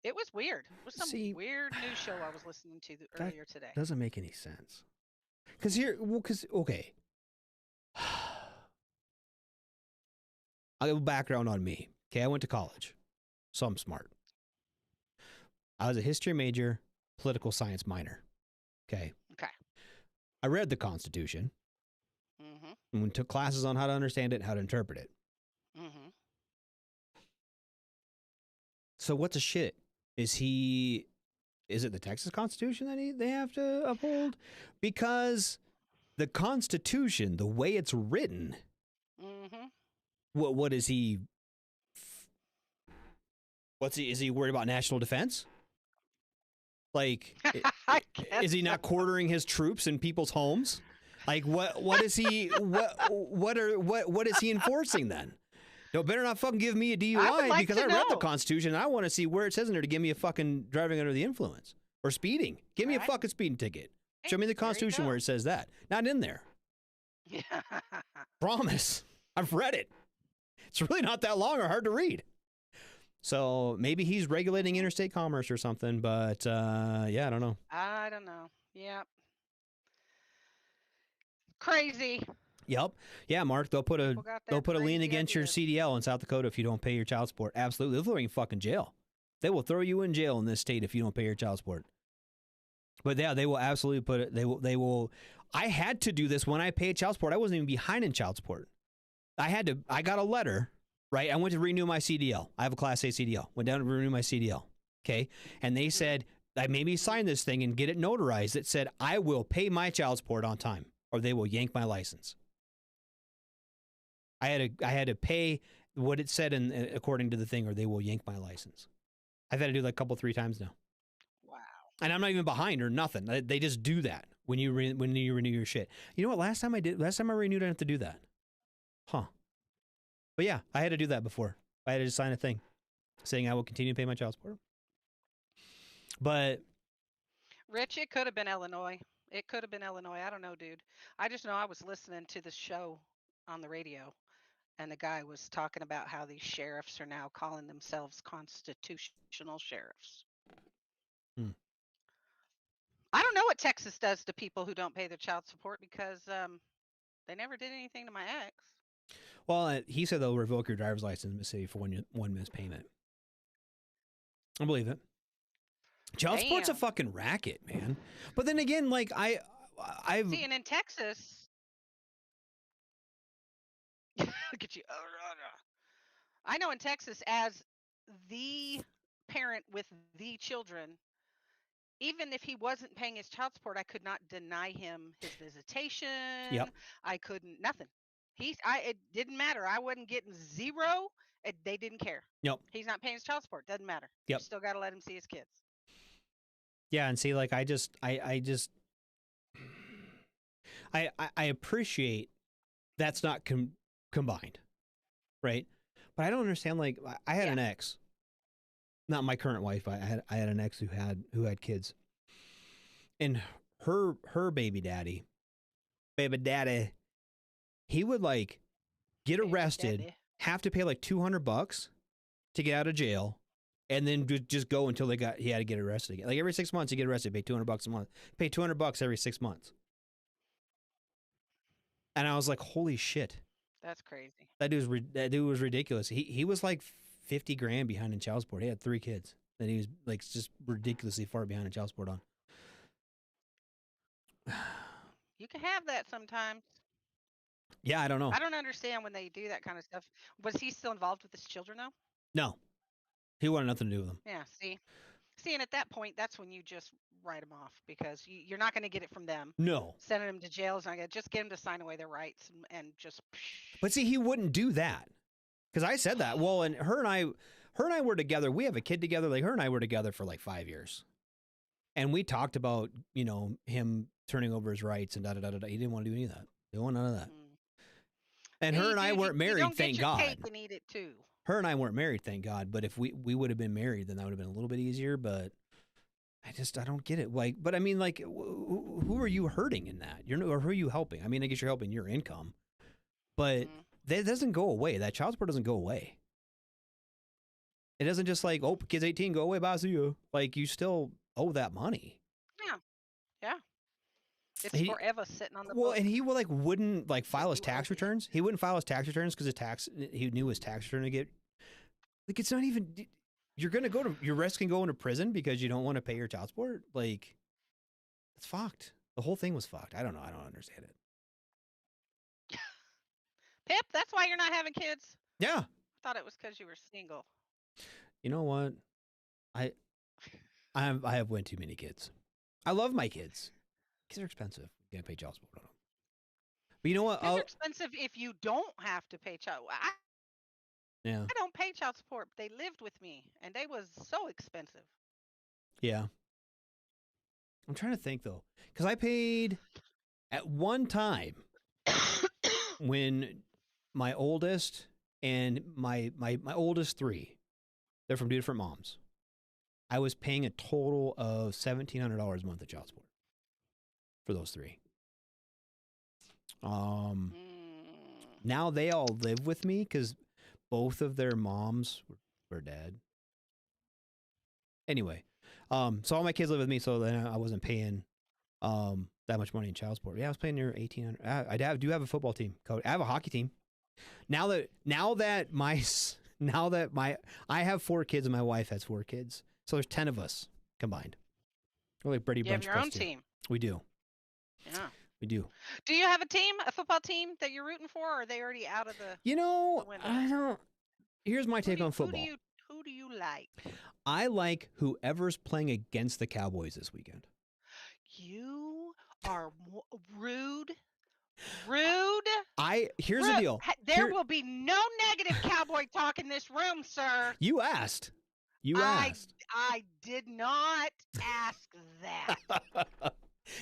It was weird. It was some weird news show I was listening to earlier today. Doesn't make any sense. Okay. I'll give a background on me. Okay, I went to college, so I'm smart. I was a history major, political science minor. Okay. I read the Constitution. And we took classes on how to understand it and how to interpret it. So what's a shit? Is it the Texas Constitution that they have to uphold? Because the Constitution, the way it's written, what is he? Is he worried about national defense? Like, is he not quartering his troops in people's homes? Like, what is he? What is he enforcing then? No, better not fucking give me a DUI because I read the Constitution and I want to see where it says in there to give me a fucking driving under the influence or speeding. Give me a fucking speeding ticket. Show me the Constitution where it says that. Not in there. Promise. I've read it. It's really not that long or hard to read. So maybe he's regulating interstate commerce or something, but yeah, I don't know. I don't know. Yep. Crazy. Yep. Yeah, Mark, they'll put a lien against your CDL in South Dakota if you don't pay your child support. Absolutely. They'll throw you in fucking jail. They will throw you in jail in this state if you don't pay your child support. But yeah, they will absolutely put it. They will. I had to do this when I paid child support. I wasn't even behind in child support. I got a letter, right? I went to renew my CDL. I have a Class A CDL. Went down to renew my CDL. Okay. And they said, I made me sign this thing and get it notarized. It said, I will pay my child support on time or they will yank my license. I had to pay what it said according to the thing or they will yank my license. I've had to do that a couple, 3 times now. Wow. And I'm not even behind or nothing. They just do that when you renew your shit. You know what? Last time I renewed, I didn't have to do that. Huh. But yeah, I had to do that before. I had to sign a thing saying I will continue to pay my child support. But Rich, it could have been Illinois. It could have been Illinois. I don't know, dude. I just know I was listening to the show on the radio, and the guy was talking about how these sheriffs are now calling themselves constitutional sheriffs. Hmm. I don't know what Texas does to people who don't pay their child support because they never did anything to my ex. Well, he said they'll revoke your driver's license in Mississippi for one missed payment. I believe it. Child support's a Damn. fucking racket, man. But then again, like I've See, and in Texas, look at you. I know in Texas, as the parent with the children, even if he wasn't paying his child support, I could not deny him his visitation. Yep. I couldn't, nothing. It didn't matter. I wasn't getting zero. They didn't care. Yep. He's not paying his child support. Doesn't matter. Yep. You still got to let him see his kids. Yeah, and see, like I appreciate that's not combined, right? But I don't understand. Like I had an ex, not my current wife. I had an ex who had kids, and her baby daddy, he would like get arrested, have to pay like $200 to get out of jail, and then just go until he had to get arrested again. Like every 6 months, you get arrested, pay $200 a month, pay $200 every 6 months. And I was like, holy shit. That's crazy. That dude was ridiculous. He was like 50 grand behind in child support. He had 3 kids that he was like just ridiculously far behind in child support on. You can have that sometimes. Yeah, I don't know. I don't understand when they do that kind of stuff. Was he still involved with his children though? No. He wanted nothing to do with them. Yeah, see, and at that point, that's when you just write them off because you're not going to get it from them. No. Sending them to jail is not going to just get them to sign away their rights and just. But see, he wouldn't do that because I said that. Well, and her and I were together. We have a kid together. Like her and I were together for like 5 years, and we talked about him turning over his rights and da da da da. He didn't want to do any of that. He didn't want none of that. And her and I weren't married, thank God. Cake and eat it too. Her and I weren't married, thank God. But if we would have been married, then that would have been a little bit easier. But I don't get it. Like, but I mean, like, who are you hurting in that? Or who are you helping? I mean, I guess you're helping your income, but that doesn't go away. That child support doesn't go away. It doesn't just like, oh, kid's 18, go away, bye, see you. Like, you still owe that money. Yeah. It's forever sitting on the book. Well, and he wouldn't file his tax returns. He wouldn't file his tax returns because he knew his tax return to get. Like, it's not even. You're risking going to prison because you don't want to pay your child support. Like, it's fucked. The whole thing was fucked. I don't know. I don't understand it. Pip, that's why you're not having kids. Yeah. I thought it was because you were single. You know what? I have way too many kids. I love my kids. Kids are expensive. You gotta pay child support on them. But you know what? Kids are expensive if you don't have to pay child. Yeah. I don't pay child support. They lived with me, and they was so expensive. Yeah. I'm trying to think though, because I paid at one time when my oldest and my oldest 3, they're from 2 different moms. I was paying a total of $1,700 a month of child support for those 3. Now they all live with me because both of their moms were dead. Anyway, so all my kids live with me, so then I wasn't paying that much money in child support. Yeah, I was paying near $1,800. I do have a football team. I have a hockey team. Now that I have 4 kids and my wife has 4 kids, so there's 10 of us combined. We're like Brady Bunch. You have your own team. We do. Yeah. We do. Do you have a football team that you're rooting for, or are they already out of the? I don't. Here's my take on football. Who do you like? I like whoever's playing against the Cowboys this weekend. You are rude. Here's the deal. There will be no negative Cowboy talk in this room, sir. You asked. I did not ask that.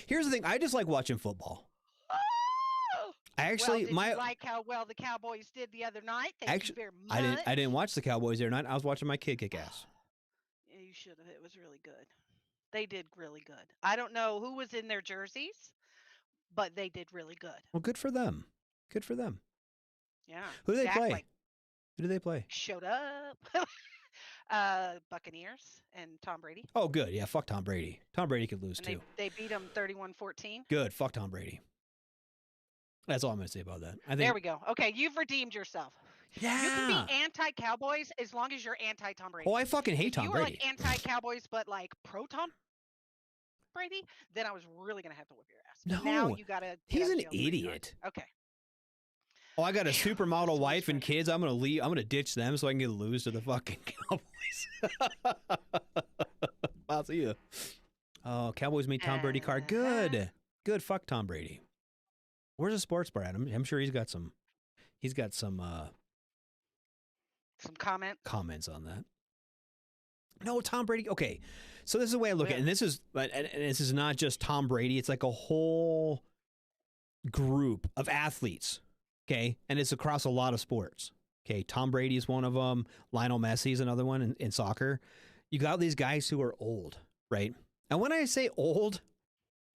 Here's the thing. I just like watching football. Oh! Did you like how well the Cowboys did the other night? Thank you very much. I didn't watch the Cowboys the other night. I was watching my kid kick ass. Yeah, you should have. It was really good. They did really good. I don't know who was in their jerseys, but they did really good. Well, good for them. Good for them. Yeah. Who do they Dak play? like Who do they play? showed up. Buccaneers and Tom Brady. Oh, good. Yeah, fuck Tom Brady. Tom Brady could lose And too. they beat him 31-14. Good. Fuck Tom Brady. That's all I'm going to say about that. I There think. we go. Okay, you've redeemed yourself. You can be Yeah. anti-Cowboys as long as you're anti-Tom Oh, Brady. I fucking hate If Tom you were like Brady. anti-Cowboys but like pro-Tom Brady, then I was really gonna have to whip your ass. But now No, you gotta get he's out of an jail free card. idiot. Okay. Oh, I got a Phew, supermodel that's wife and frustrating. kids. I'm gonna leave. I'm gonna ditch them so I can get lose to the fucking Cowboys. I'll see you. Oh, Cowboys made Tom Brady card. Good. Good. Fuck Tom Brady. Where's the sports bar at? I'm sure he's got some. He's got some Some comments. comments on that. No, Tom Brady. Okay, so this is the way I look at it, and this is not just Tom Brady. It's like a whole group of athletes. Okay, and it's across a lot of sports. Okay, Tom Brady is one of them. Lionel Messi is another one in soccer. You got these guys who are old, right? And when I say old,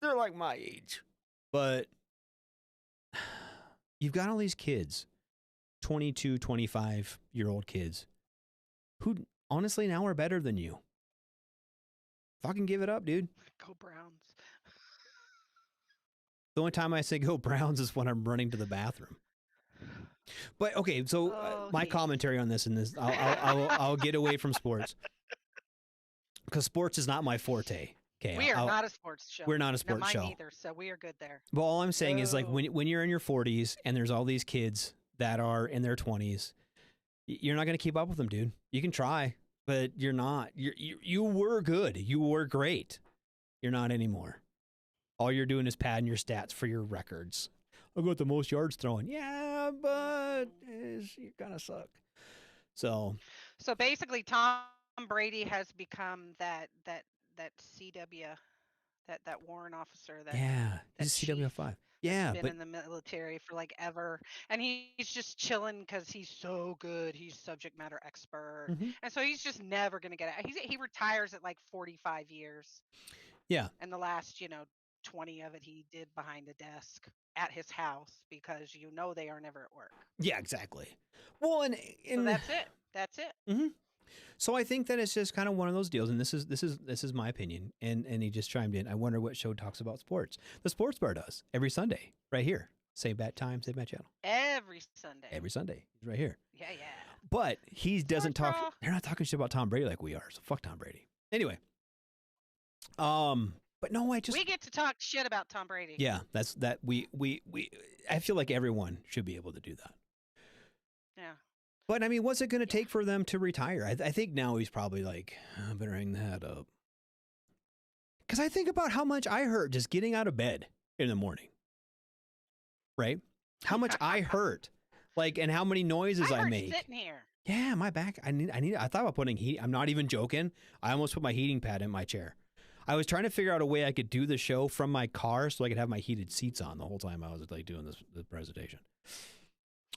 they're like my age, but you've got all these kids, 22, 25-year-old kids, who honestly now are better than you. Fucking give it up, dude. Go Browns. The only time I say go Browns is when I'm running to the bathroom. But okay, so Oh, my Heath. commentary on this, and this, I'll get away from sports because sports is not my forte. Okay, We are not a sports show. we're not a No, sports mine show. either. So we are good there. But all I'm saying is like No. when you're in your 40s and there's all these kids that are in their 20s, you're not going to keep up with them, dude. You can try, but you're not. You were good. You were great. You're not anymore. All you're doing is padding your stats for your records. I got the most yards thrown. Yeah, but you kind of suck. So basically, Tom Brady has become that CW, that warrant officer, yeah, that he's a chief CW5. Yeah, been but in the military for like ever, and he's just chilling because he's so good. He's subject matter expert, mhm. and so he's just never gonna get it. He retires at like 45 years, Yeah, and the last 20 of it he did behind a desk at his house because they are never at work. yeah, exactly. Well, So that's it. That's it. mhm. So I think that it's just kind of one of those deals, and this is my opinion. And he just chimed in. I wonder what show talks about sports. The Sports Bar does every Sunday, right here. Same bat time, same bat channel. Every Sunday. Every Sunday, he's right here. Yeah, yeah. But he doesn't Sports talk. Bra. They're not talking shit about Tom Brady like we are. So fuck Tom Brady. Anyway, but no, I just We get to talk shit about Tom Brady. yeah. That's that we. I feel like everyone should be able to do that. Yeah. But I mean, what's it going to take for them to retire? I think now he's probably like, I better hang that up. Because I think about how much I hurt just getting out of bed in the morning. Right? How much I hurt. Like, and how many noises I hurt make. sitting here. Yeah, my back. I thought about putting heat. I'm not even joking. I almost put my heating pad in my chair. I was trying to figure out a way I could do the show from my car so I could have my heated seats on the whole time I was like doing the presentation.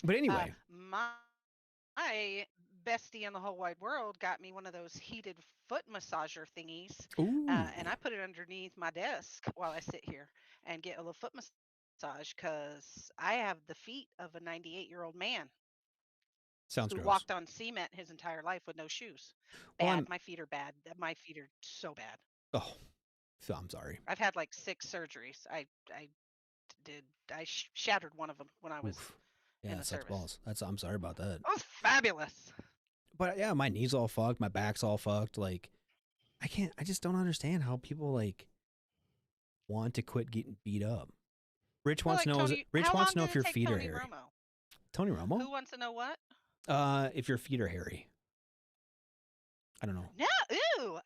But anyway. My bestie in the whole wide world got me one of those heated foot massager thingies, Ooh. and I put it underneath my desk while I sit here and get a little foot massage because I have the feet of a 98-year-old man Sounds who gross. walked on cement his entire life with no shoes. Bad. My feet are bad. My feet are so bad. Oh, so I'm sorry. I've had like 6 surgeries. I shattered one of them when I was Oof. Yeah, in the that sucks service. balls. I'm sorry about that. Oh, fabulous. But yeah, my knees all fucked, my back's all fucked. Like, I just don't understand how people like want to quit getting beat up. Rich wants to know if your feet are hairy. Tony Romo? Who wants to know what? If your feet are hairy. I don't know. No, ew.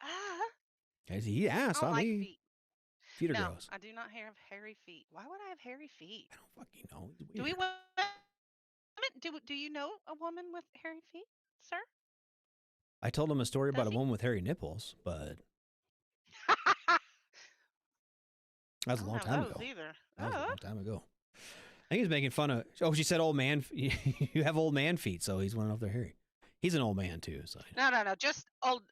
He asked, I don't not like me. feet. Feet are No, gross. I do not have hairy feet. Why would I have hairy feet? I don't fucking know. It's Do weird. do you know a woman with hairy feet, sir? I told him a story about Does a he? woman with hairy nipples, but that was a long time ago. Either. That was a long time ago. I think he was making fun of. Oh, she said old man. You have old man feet, so he's wondering if they're hairy. He's an old man too. So No. Just old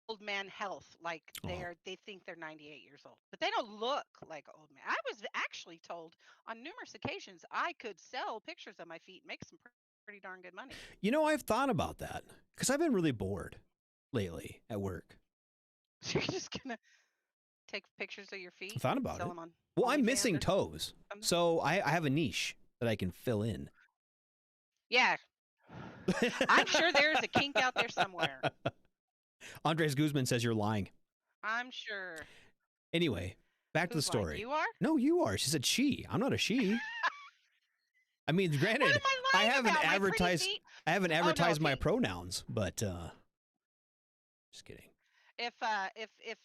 old man health, like Oh. they think they're 98 years old, but they don't look like old man. I was actually told on numerous occasions I could sell pictures of my feet and make some pretty darn good money. You know, I've thought about that because I've been really bored lately at work. So you're just gonna take pictures of your I feet thought and about sell it. them on Well, I'm OnlyFans missing or toes, something? so I have a niche that I can fill in. Yeah, I'm sure there's a kink out there somewhere. Andres Guzman says you're lying. I'm sure. Anyway, back to the Who's lying? story. You are? No, you are. She said she. I'm not a she. I mean, What am granted, I I lying haven't about? My pretty advertised. feet? I haven't Oh no, advertised if my you pronouns, but just kidding. if uh if if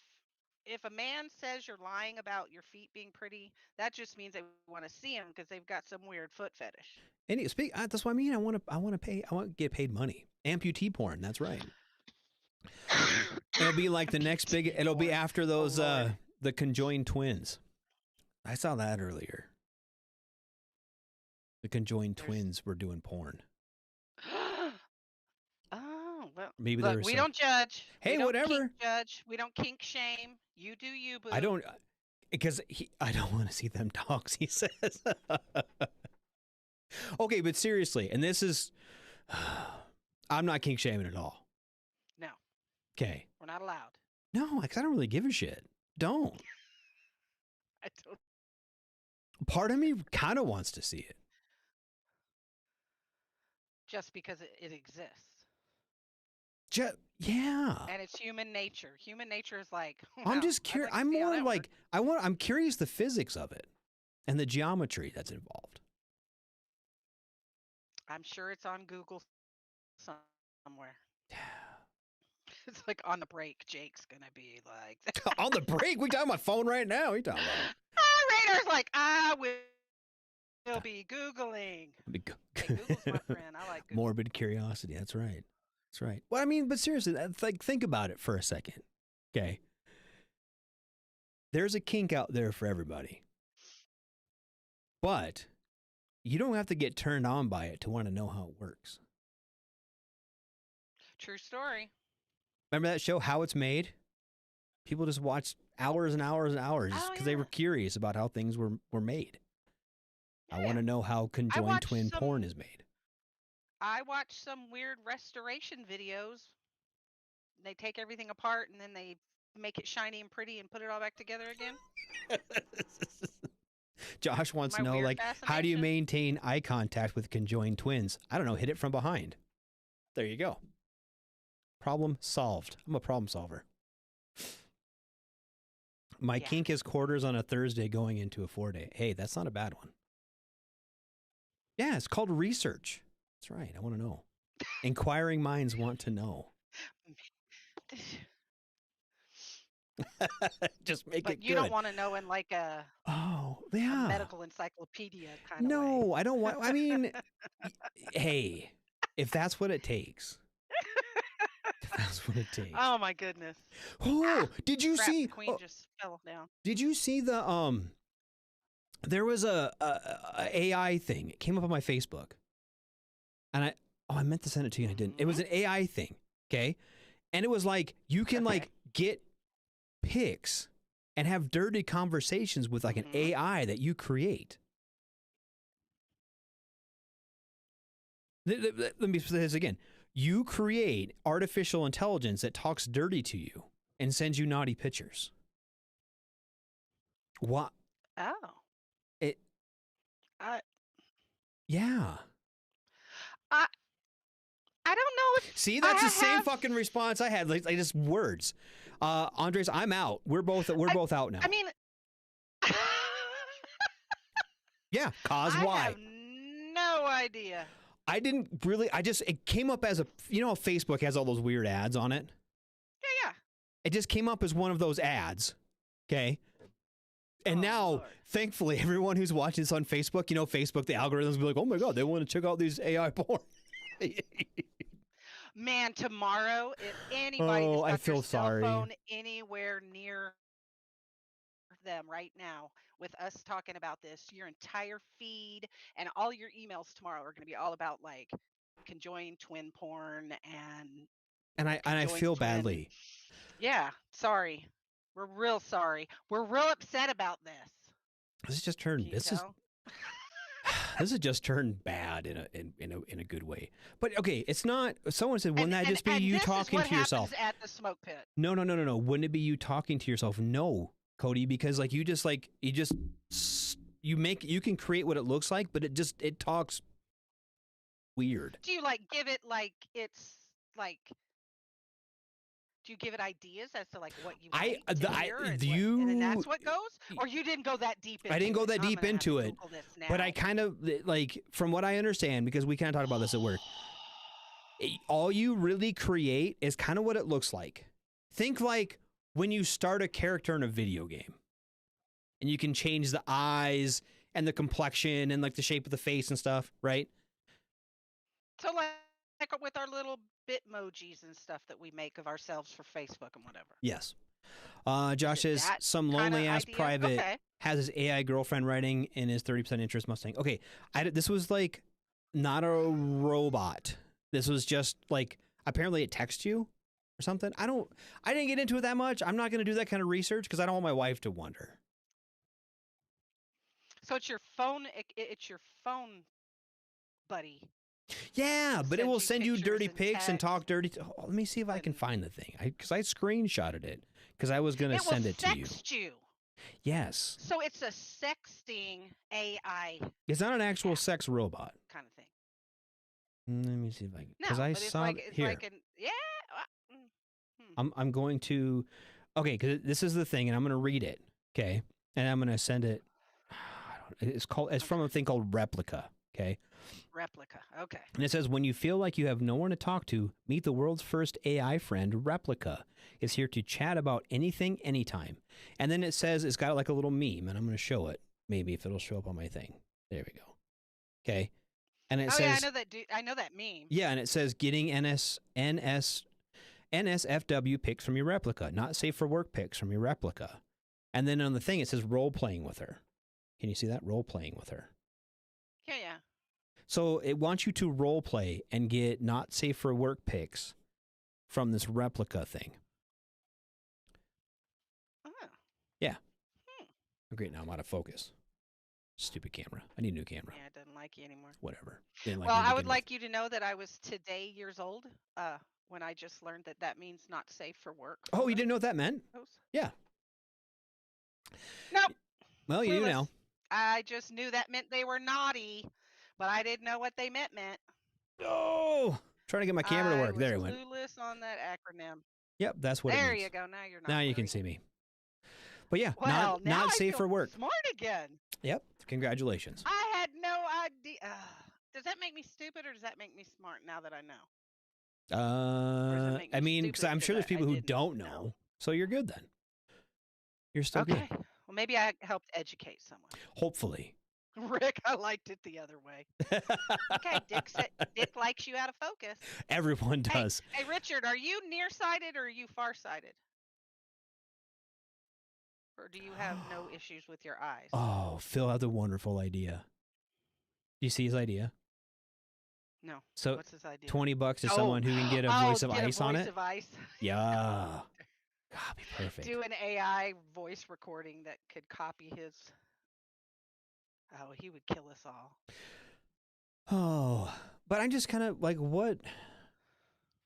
if a man says you're lying about your feet being pretty, that just means they want to see them because they've got some weird foot fetish. That's what I mean. I want to pay. I want to get paid money. Amputee porn. That's right. It'll be like the next big. Amputee It'll be porn. after Oh those Lord. the conjoined twins. I saw that earlier. The conjoined There's twins were doing porn. Oh, well, Maybe there look, was we some. don't judge. We Hey, don't kink whatever. judge. We don't kink shame. You do you, I boo. don't because I don't want to see them dogs. He says. Okay, but seriously, and this is, I'm not kink shaming at all. No, Okay. we're not allowed. No, because I don't really give a shit. Don't. I don't. Part of me kind of wants to see it. Just because it exists. Yeah. And it's human nature. Human nature is like, I'm wow, just I'd curious. like to I'm see how more that works. like I'm curious the physics of it and the geometry that's involved. I'm sure it's on Google somewhere. It's like on the break, Jake's gonna be like, On the break, we got my phone right now. What are you talking about? Radar's like, I will be Googling. Hey, Google's my friend. I like Google. Morbid curiosity. That's right. That's right. Well, I mean, but seriously, like think about it for a second. Okay. There's a kink out there for everybody. But you don't have to get turned on by it to want to know how it works. True story. Remember that show, How It's Made? People just watched hours and hours and hours Oh because they yeah. were curious about how things were made. I Yeah. want to know how conjoined twin porn is made. I watch some weird restoration videos. They take everything apart and then they make it shiny and pretty and put it all back together again. Josh wants to My know, weird like, how do you fascination. maintain eye contact with conjoined twins? I don't know. Hit it from behind. There you go. Problem solved. I'm a problem solver. My Yeah. kink is quarters on a Thursday going into a 4-day. Hey, that's not a bad one. Yeah, it's called research. That's right. I want to know. Inquiring minds want to know. Just make But it you don't good. want to know in like a yeah. medical encyclopedia kind of way. No, I don't want. I mean, hey, if that's what it takes. If that's what it takes. Oh my goodness. Oh, did you Crap, see? the queen just fell down. Did you see the There was a AI thing. It came up on my Facebook, and I meant to send it to you and I didn't. It was an AI thing, okay? And it was like you can like get pics and have dirty conversations with like an AI that you create. Let me say this again. You create artificial intelligence that talks dirty to you and sends you naughty pictures. What? Oh. It. I Yeah. I I don't know if See, that's the same have, fucking response I had. Like just words. Andres, I'm out. We're both out now. I mean, yeah, cause I why? have no idea. I didn't really. It came up as a. You know, Facebook has all those weird ads on it. Yeah. It just came up as one of those ads. Okay. And now, Lord. thankfully, everyone who's watching this on Facebook, you know, Facebook, the algorithms will be like, oh my God, they want to check out these AI porn. Man, tomorrow, if anybody Oh, I has got their feel cell sorry. phone anywhere near them right now with us talking about this, your entire feed and all your emails tomorrow are going to be all about like conjoined twin porn and And I Conjoins feel twin. badly. Yeah, sorry. We're real sorry. We're real upset about this. This has just turned. Can you tell? This has just turned bad in a good way. But okay, it's not. Someone said, wouldn't that just be you talking to yourself? This is what happens at the smoke pit. No. Wouldn't it be you talking to yourself? No, Cody, because like you can create what it looks like, but it talks weird. Do you like give it like it's like? Do you give it ideas as to like what you like to hear and then that's what goes? Or you didn't go that deep into it? I didn't go that deep into it. But I kind of, like, from what I understand, because we kind of talked about this at work, all you really create is kind of what it looks like. Think like when you start a character in a video game. And you can change the eyes and the complexion and, like, the shape of the face and stuff, right? So, like with our little bitmojis and stuff that we make of ourselves for Facebook and whatever. Yes. Josh says some lonely ass private has his AI girlfriend writing in his 30% interest Mustang. Okay, this was like not a robot. This was just like apparently it texts you or something. I didn't get into it that much. I'm not going to do that kind of research because I don't want my wife to wonder. So it's your phone. It's your phone buddy. Yeah, but it will send you dirty pics and talk dirty. Let me see if I can find the thing. Because I screenshotted it because I was going to send it to you. It will sext you. Yes. So it's a sexting AI. It's not an actual sex robot. Kind of thing. Let me see if I can. No, because I saw it's here. Like yeah. I'm going to. Okay, because this is the thing, and I'm going to read it. Okay, and I'm going to send it. It's from a thing called Replica. Okay. Replica. Okay. And it says, when you feel like you have no one to talk to, meet the world's first AI friend, Replica. It's here to chat about anything, anytime. And then it says, it's got like a little meme, and I'm going to show it. Maybe if it'll show up on my thing. There we go. Okay. And it says, yeah, I know that meme. Yeah, and it says, getting NSFW pics from your Replica, not safe for work pics from your Replica. And then on the thing, it says role playing with her. Can you see that? Role playing with her. Yeah. So it wants you to role play and get not safe for work pics from this Replica thing. Oh. Yeah. Great. Now I'm out of focus. Stupid camera. I need a new camera. Yeah, it doesn't like you anymore. Whatever. Well, I would like you to know that I was today years old when I just learned that means not safe for work. Oh, you didn't know what that meant? Yeah. Nope. Well, you do now. I just knew that meant they were naughty, but I didn't know what they meant. Oh, trying to get my camera to work. There it went. Clueless on that acronym. Yep, that's what it means. There you go. Now you're not. Now you can see me. But yeah, well, not safe for work. Smart again. Yep. Congratulations. I had no idea. Does that make me stupid or does that make me smart now that I know? I mean, because I'm sure there's people who don't know. So you're good then. You're still good. Well, maybe I helped educate someone. Hopefully. Rick, I liked it the other way. Okay, Dick likes you out of focus. Everyone does. Hey, Richard, are you nearsighted or are you farsighted? Or do you have no issues with your eyes? Oh, Phil had a wonderful idea. Do you see his idea? No. So what's his idea? $20 to someone who can get a voice of ice on it. Of ice. Yeah. God, be perfect. Do an AI voice recording that could copy his. Oh, he would kill us all. Oh, but I'm just kind of like, what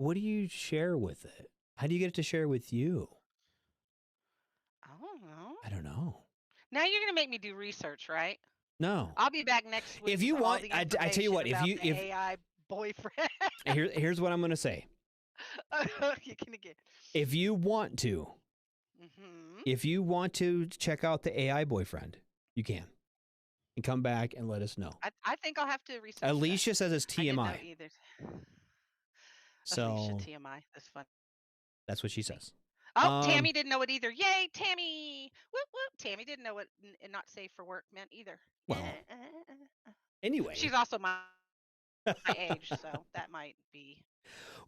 do you share with it? How do you get it to share with you? I don't know. Now you're gonna make me do research, right? No. I'll be back next week. If you want, I tell you what. If AI boyfriend. Here's what I'm gonna say. You're gonna get. If you want to, if you want to check out the AI boyfriend, you can, and come back and let us know. I think I'll have to research. Alicia says it's TMI. I didn't know either. So Alicia TMI. That's fun. That's what she says. Oh, Tammy didn't know it either. Yay, Tammy! Whoop whoop. Tammy didn't know what not safe for work meant either. Well, anyway, she's also my age, so that might be.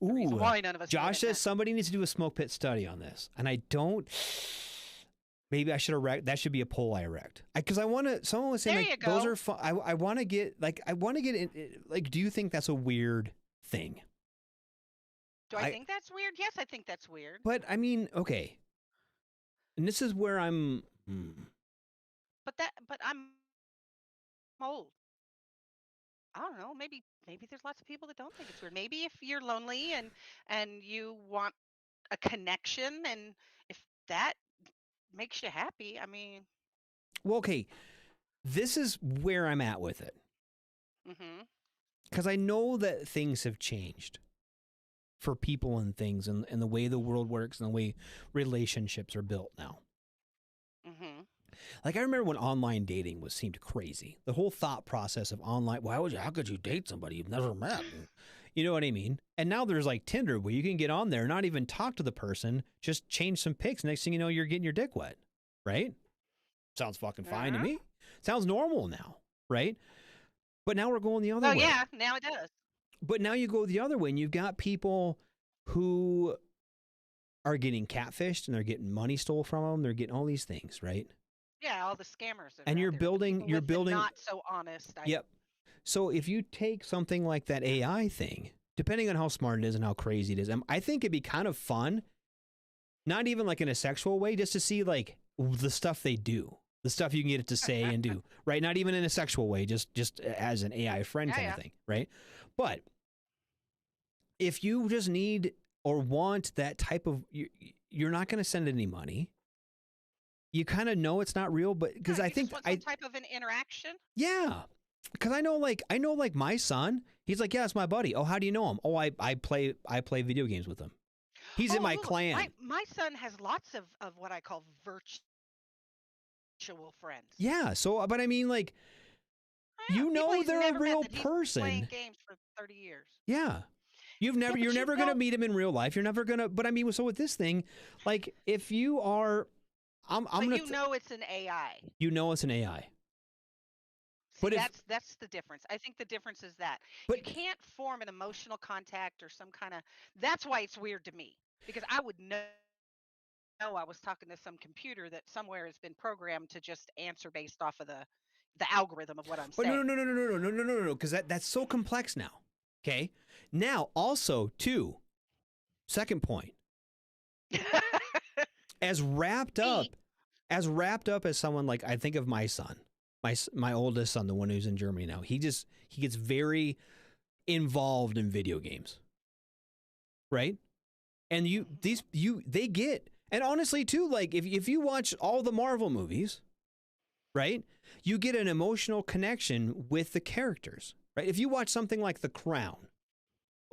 Ooh, why none of us. Josh says somebody needs to do a smoke pit study on this, and I don't. Maybe I should erect. That should be a poll I erect. Because I want to. Someone was saying like, those are fun. I want to get like. I want to get in. Like, do you think that's a weird thing? Do I think that's weird? Yes, I think that's weird. but I mean, okay. And this is where I'm. But I'm old. I don't know. Maybe there's lots of people that don't think it's weird. Maybe if you're lonely and you want a connection, and if that makes you happy, I mean, Well, okay. This is where I'm at with it. mhm. Because I know that things have changed for people and things, and the way the world works and the way relationships are built now. Mhm. Like I remember when online dating seemed crazy. The whole thought process of online, how could you date somebody you've never met? And, you know what I mean? And now there's like Tinder where you can get on there, not even talk to the person, just change some pics. Next thing you know, you're getting your dick wet, right? Sounds fucking fine to Uh-huh. me. Sounds normal now, right? But now we're going the other Oh way. yeah, now it does. But now you go the other way and you've got people who are getting catfished and they're getting money stole from them. They're getting all these things, right? Yeah, all the scammers that And are you're out there. The building, people with the not so honest. Yep. So if you take something like that AI thing, depending on how smart it is and how crazy it is, I think it'd be kind of fun, not even like in a sexual way, just to see like the stuff they do, the stuff you can get it to say and do, right? Not even in a sexual way, just as an AI friend kind of thing, right? But if you just need or want that type of, you're not going to send any money. You kind of know it's not real, but because I think just want some type of an interaction. Yeah, because I know like my son. He's like, yeah, it's my buddy. Oh, how do you know him? Oh, I play video games with him. He's in my clan. My son has lots of what I call virtual friends. Yeah. So, but I mean, like, you know, they're a real person. Playing games for 30 years. Yeah. You're never gonna meet him in real life. You're never gonna. But I mean, so with this thing, like, if you are, I'm gonna. You know it's an AI. You know it's an AI. See, but that's the difference. I think the difference is that you can't form an emotional contact or some kind of. That's why it's weird to me, because I would know I was talking to some computer that somewhere has been programmed to just answer based off of the algorithm of what I'm saying. But no, because that's so complex now. Okay. Now, also, too, second point, as wrapped up as someone like, I think of my son, my oldest son, the one who's in Germany now. He gets very involved in video games, right? And they get, and honestly too, like if you watch all the Marvel movies, right, you get an emotional connection with the characters, right? If you watch something like The Crown,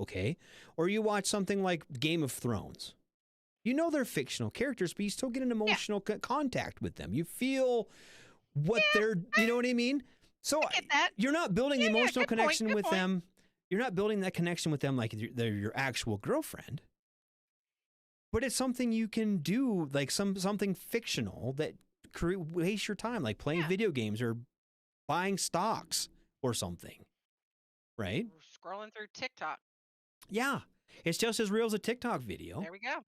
okay, or you watch something like Game of Thrones, you know they're fictional characters, but you still get an emotional contact with them. You feel what they're, you know what I mean? So you're not building the emotional connection with them. You're not building that connection with them like they're your actual girlfriend. But it's something you can do, like something fictional that waste your time, like playing video games or buying stocks or something, right? Or scrolling through TikTok. Yeah, it's just as real as a TikTok video. There we go.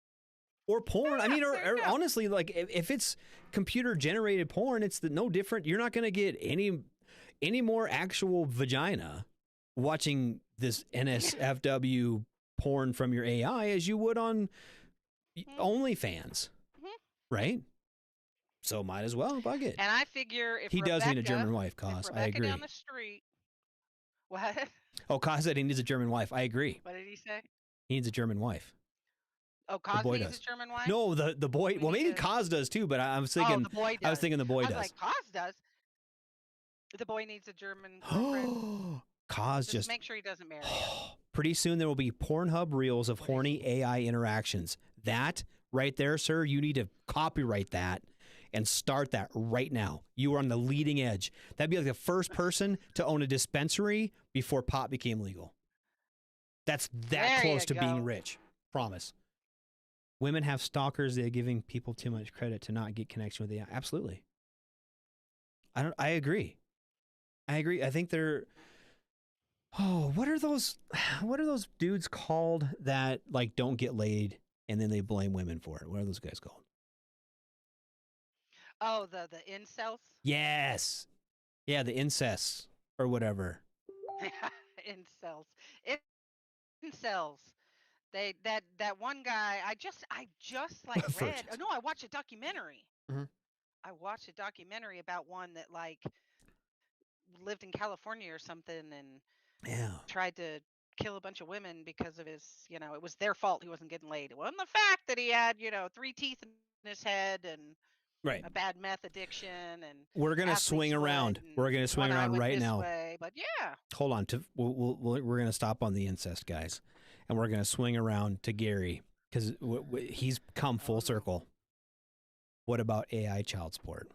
Or porn. I mean, or honestly, like if it's computer generated porn, it's no different. You're not going to get any more actual vagina watching this NSFW porn from your AI as you would on OnlyFans, right? So might as well bug it. And I figure if he does need a German wife, Cos. I agree. Down the street, what? Oh, Cos said he needs a German wife. I agree. What did he say? He needs a German wife. Oh, Cos needs a German wife? No, the boy. Well, maybe Cos does too, but I was thinking. The boy does. I was thinking the boy does. Like Cos does. The boy needs a German girlfriend. Cos just make sure he doesn't marry her. Pretty soon there will be Pornhub reels of horny AI interactions. That right there, sir, you need to copyright that and start that right now. You are on the leading edge. That'd be like the first person to own a dispensary before pot became legal. That's that close to being rich. Promise. Women have stalkers. They're giving people too much credit to not get connection with the AI. Absolutely. I agree. I think they're. Oh, what are those dudes called that like don't get laid and then they blame women for it? What are those guys called? Oh, the incels? Yes. Yeah, the incest or whatever. Incels. Incels. That one guy. I just like read. Oh Virgins. no, I watched a documentary. Mhm. I watched a documentary about one that like lived in California or something and Yeah. tried to kill a bunch of women because of his, it was their fault he wasn't getting laid. It wasn't the fact that he had, three teeth in his head and Right. a bad meth addiction and We're gonna athlete's swing foot around. We're and gonna one swing eye around went right this now. way. But yeah. Hold on. We're gonna stop on the incest, guys, and we're gonna swing around to Gary because he's come Oh full no. circle. What about AI child support?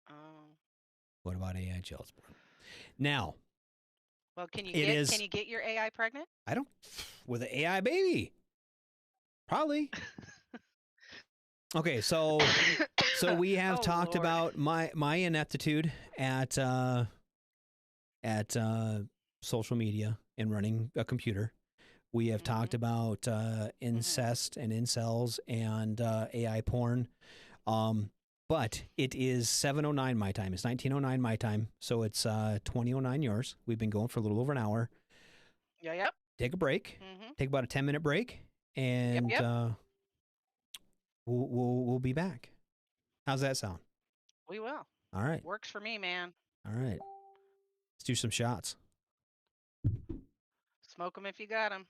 Oh. What about AI child support? Now Well, can you it get can is. you get your AI pregnant? I don't with an AI baby probably. Okay, so we have Oh talked Lord. about my ineptitude at social media and running a computer. We have talked Mhm. about Mhm. incest and incels and AI porn. But it is 7:09 my time. It's 19:09 my time. So it's 20:09 yours. We've been going for a little over an hour. Yeah. Yep. Take a break. Mhm. Take about a 10-minute break, Yep. and Yep. we'll be back. How's that sound? We will. All right. Works for me, man. All right. Let's do some shots. Smoke them if you got them.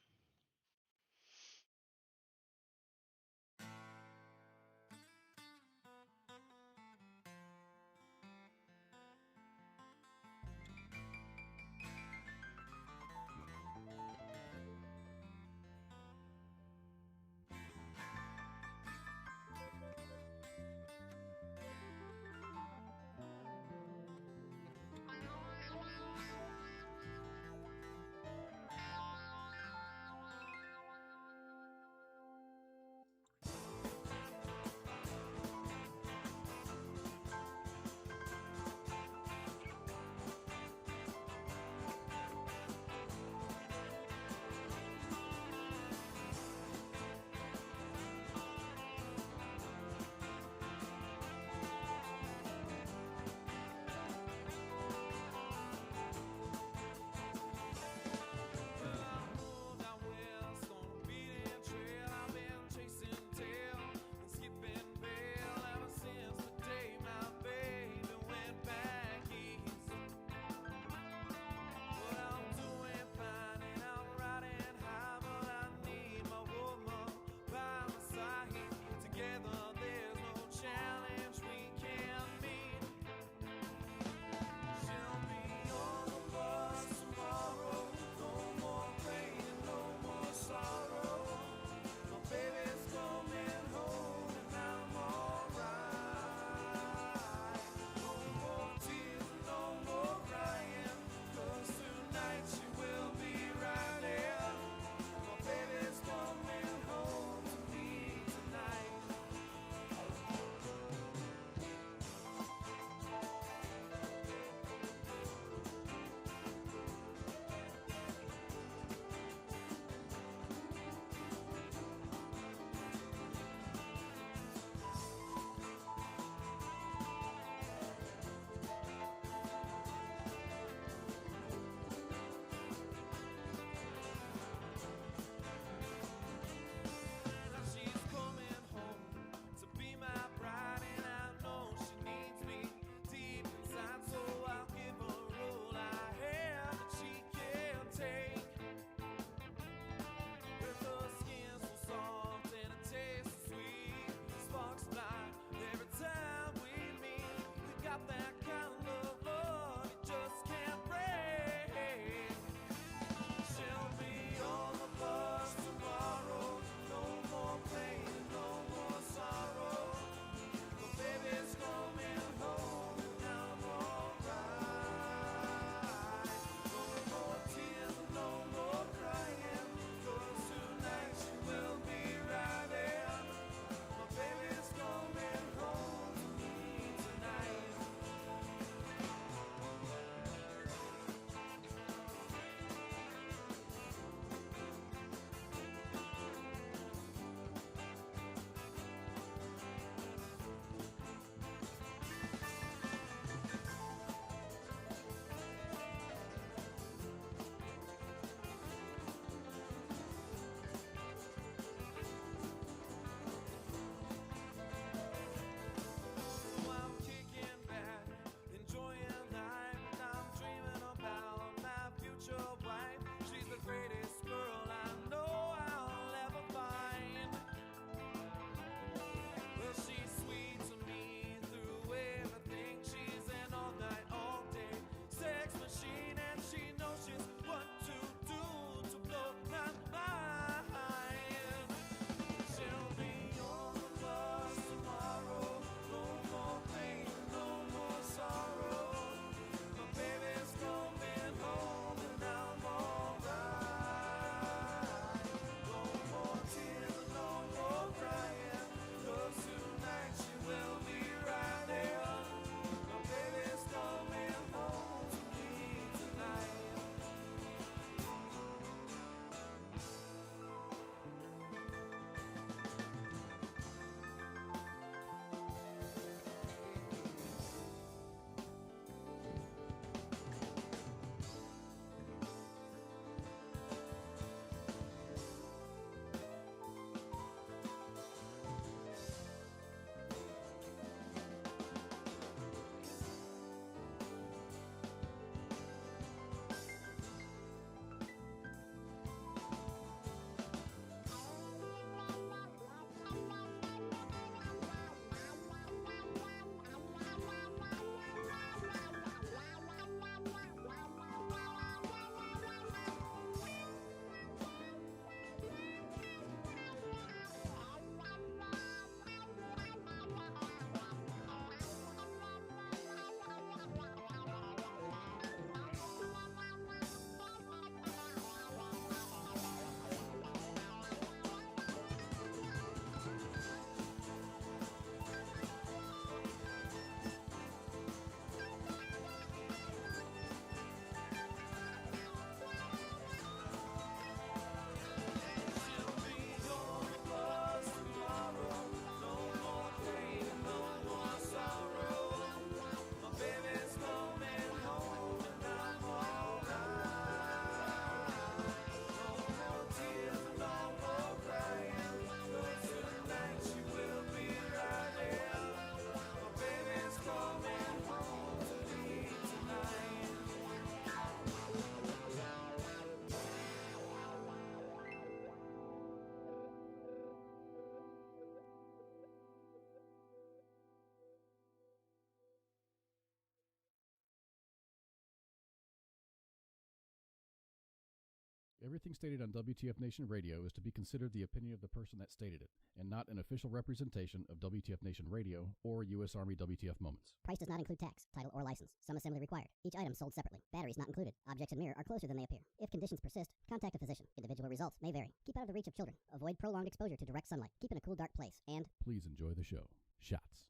Everything stated on WTF Nation Radio is to be considered the opinion of the person that stated it, and not an official representation of WTF Nation Radio or U.S. Army WTF Moments. Price does not include tax, title, or license. Some assembly required. Each item sold separately. Batteries not included. Objects in mirror are closer than they appear. If conditions persist, contact a physician. Individual results may vary. Keep out of the reach of children. Avoid prolonged exposure to direct sunlight. Keep in a cool, dark place. And Please enjoy the show. Shots.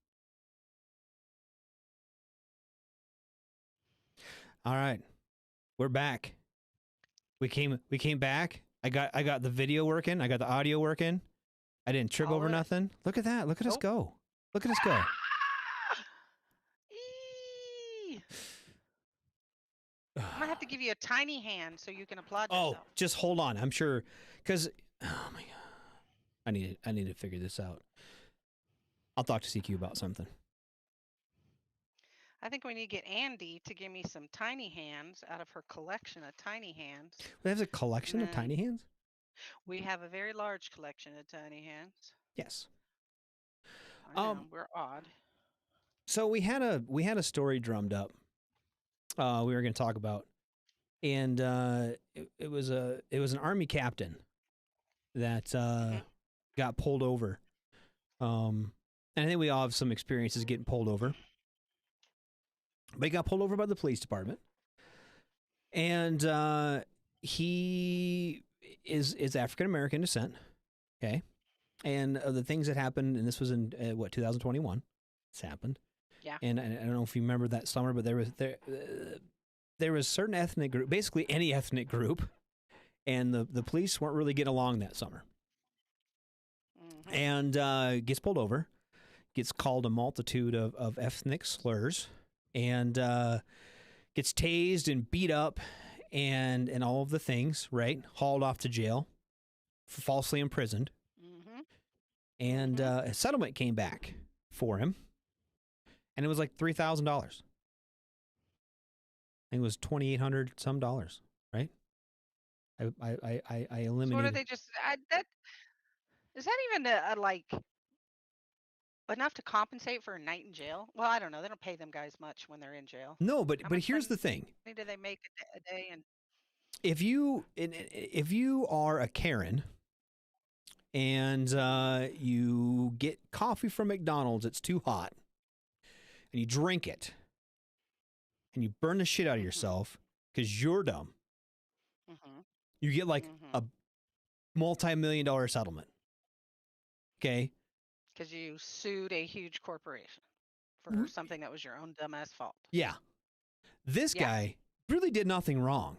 All right, we're back. We came back. I got the video working. I got the audio working. I didn't trip over nothing. Look at that. Look at us go. Look at us go. I'm gonna have to give you a tiny hand so you can applaud yourself. Oh, just hold on. I'm sure, because oh my god, I need to figure this out. I'll talk to CQ about something. I think we need to get Andy to give me some tiny hands out of her collection of tiny hands. There's a collection of tiny hands? We have a very large collection of tiny hands. Yes. I know, we're odd. So we had a story drummed up. We were going to talk about, and it was an Army captain that got pulled over. And I think we all have some experiences getting pulled over. But he got pulled over by the police department, and he is African American descent. Okay, and the things that happened, and this was in 2021. This happened. Yeah. And I don't know if you remember that summer, but there was certain ethnic group, basically any ethnic group, and the police weren't really getting along that summer. And gets pulled over, gets called a multitude of ethnic slurs. And gets tased and beat up and all of the things, right? Hauled off to jail, falsely imprisoned. And a settlement came back for him, and it was like $3,000. I think it was $2,800 some dollars, right? I eliminated. So what did they just? Is that even like enough to compensate for a night in jail? Well, I don't know. They don't pay them guys much when they're in jail. No, but here's the thing. How much money do they make a day? And if you are a Karen and you get coffee from McDonald's, it's too hot, and you drink it, and you burn the shit out of yourself because you're dumb, you get like a multi-million-dollar settlement. Okay. Because you sued a huge corporation for something that was your own dumbass fault. Yeah. This guy really did nothing wrong.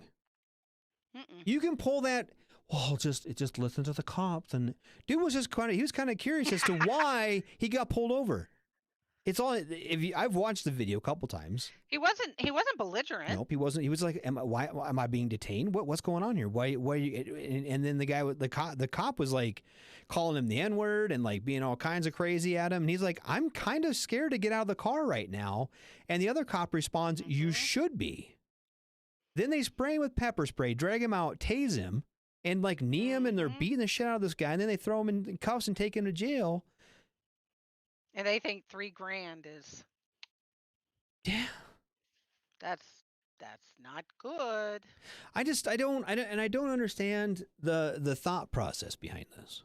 You can pull that, well, just listen to the cops. And dude was just he was kind of curious as to why he got pulled over. It's all, I've watched the video a couple times. He wasn't belligerent. Nope, he wasn't. He was like, why am I being detained? What's going on here? Why and then the guy with the cop was like calling him the N-word and like being all kinds of crazy at him. And he's like, I'm kind of scared to get out of the car right now. And the other cop responds, you should be. Then they spray him with pepper spray, drag him out, tase him, and like knee him, and they're beating the shit out of this guy. And then they throw him in cuffs and take him to jail. And they think $3,000 is. Yeah. That's not good. I don't understand the thought process behind this.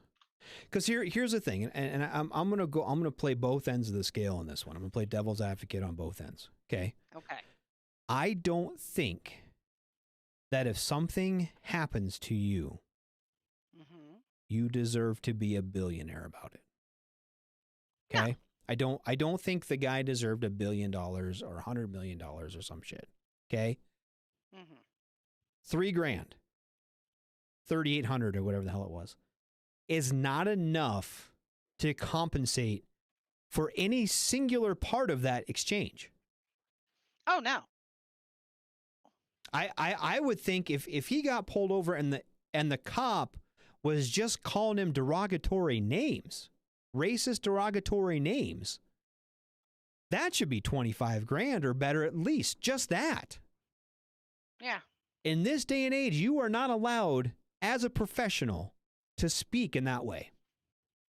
Because here's the thing, and I'm gonna play both ends of the scale on this one. I'm gonna play devil's advocate on both ends. Okay. Okay. I don't think that if something happens to you, you deserve to be a billionaire about it. Okay. No. I don't think the guy deserved $1 billion or $100 million or some shit. Okay. $3,000, 3,800 or whatever the hell it was, is not enough to compensate for any singular part of that exchange. Oh no. I would think if he got pulled over and the cop was just calling him derogatory names, racist derogatory names, that should be $25,000 or better, at least just that. Yeah. In this day and age, you are not allowed as a professional to speak in that way.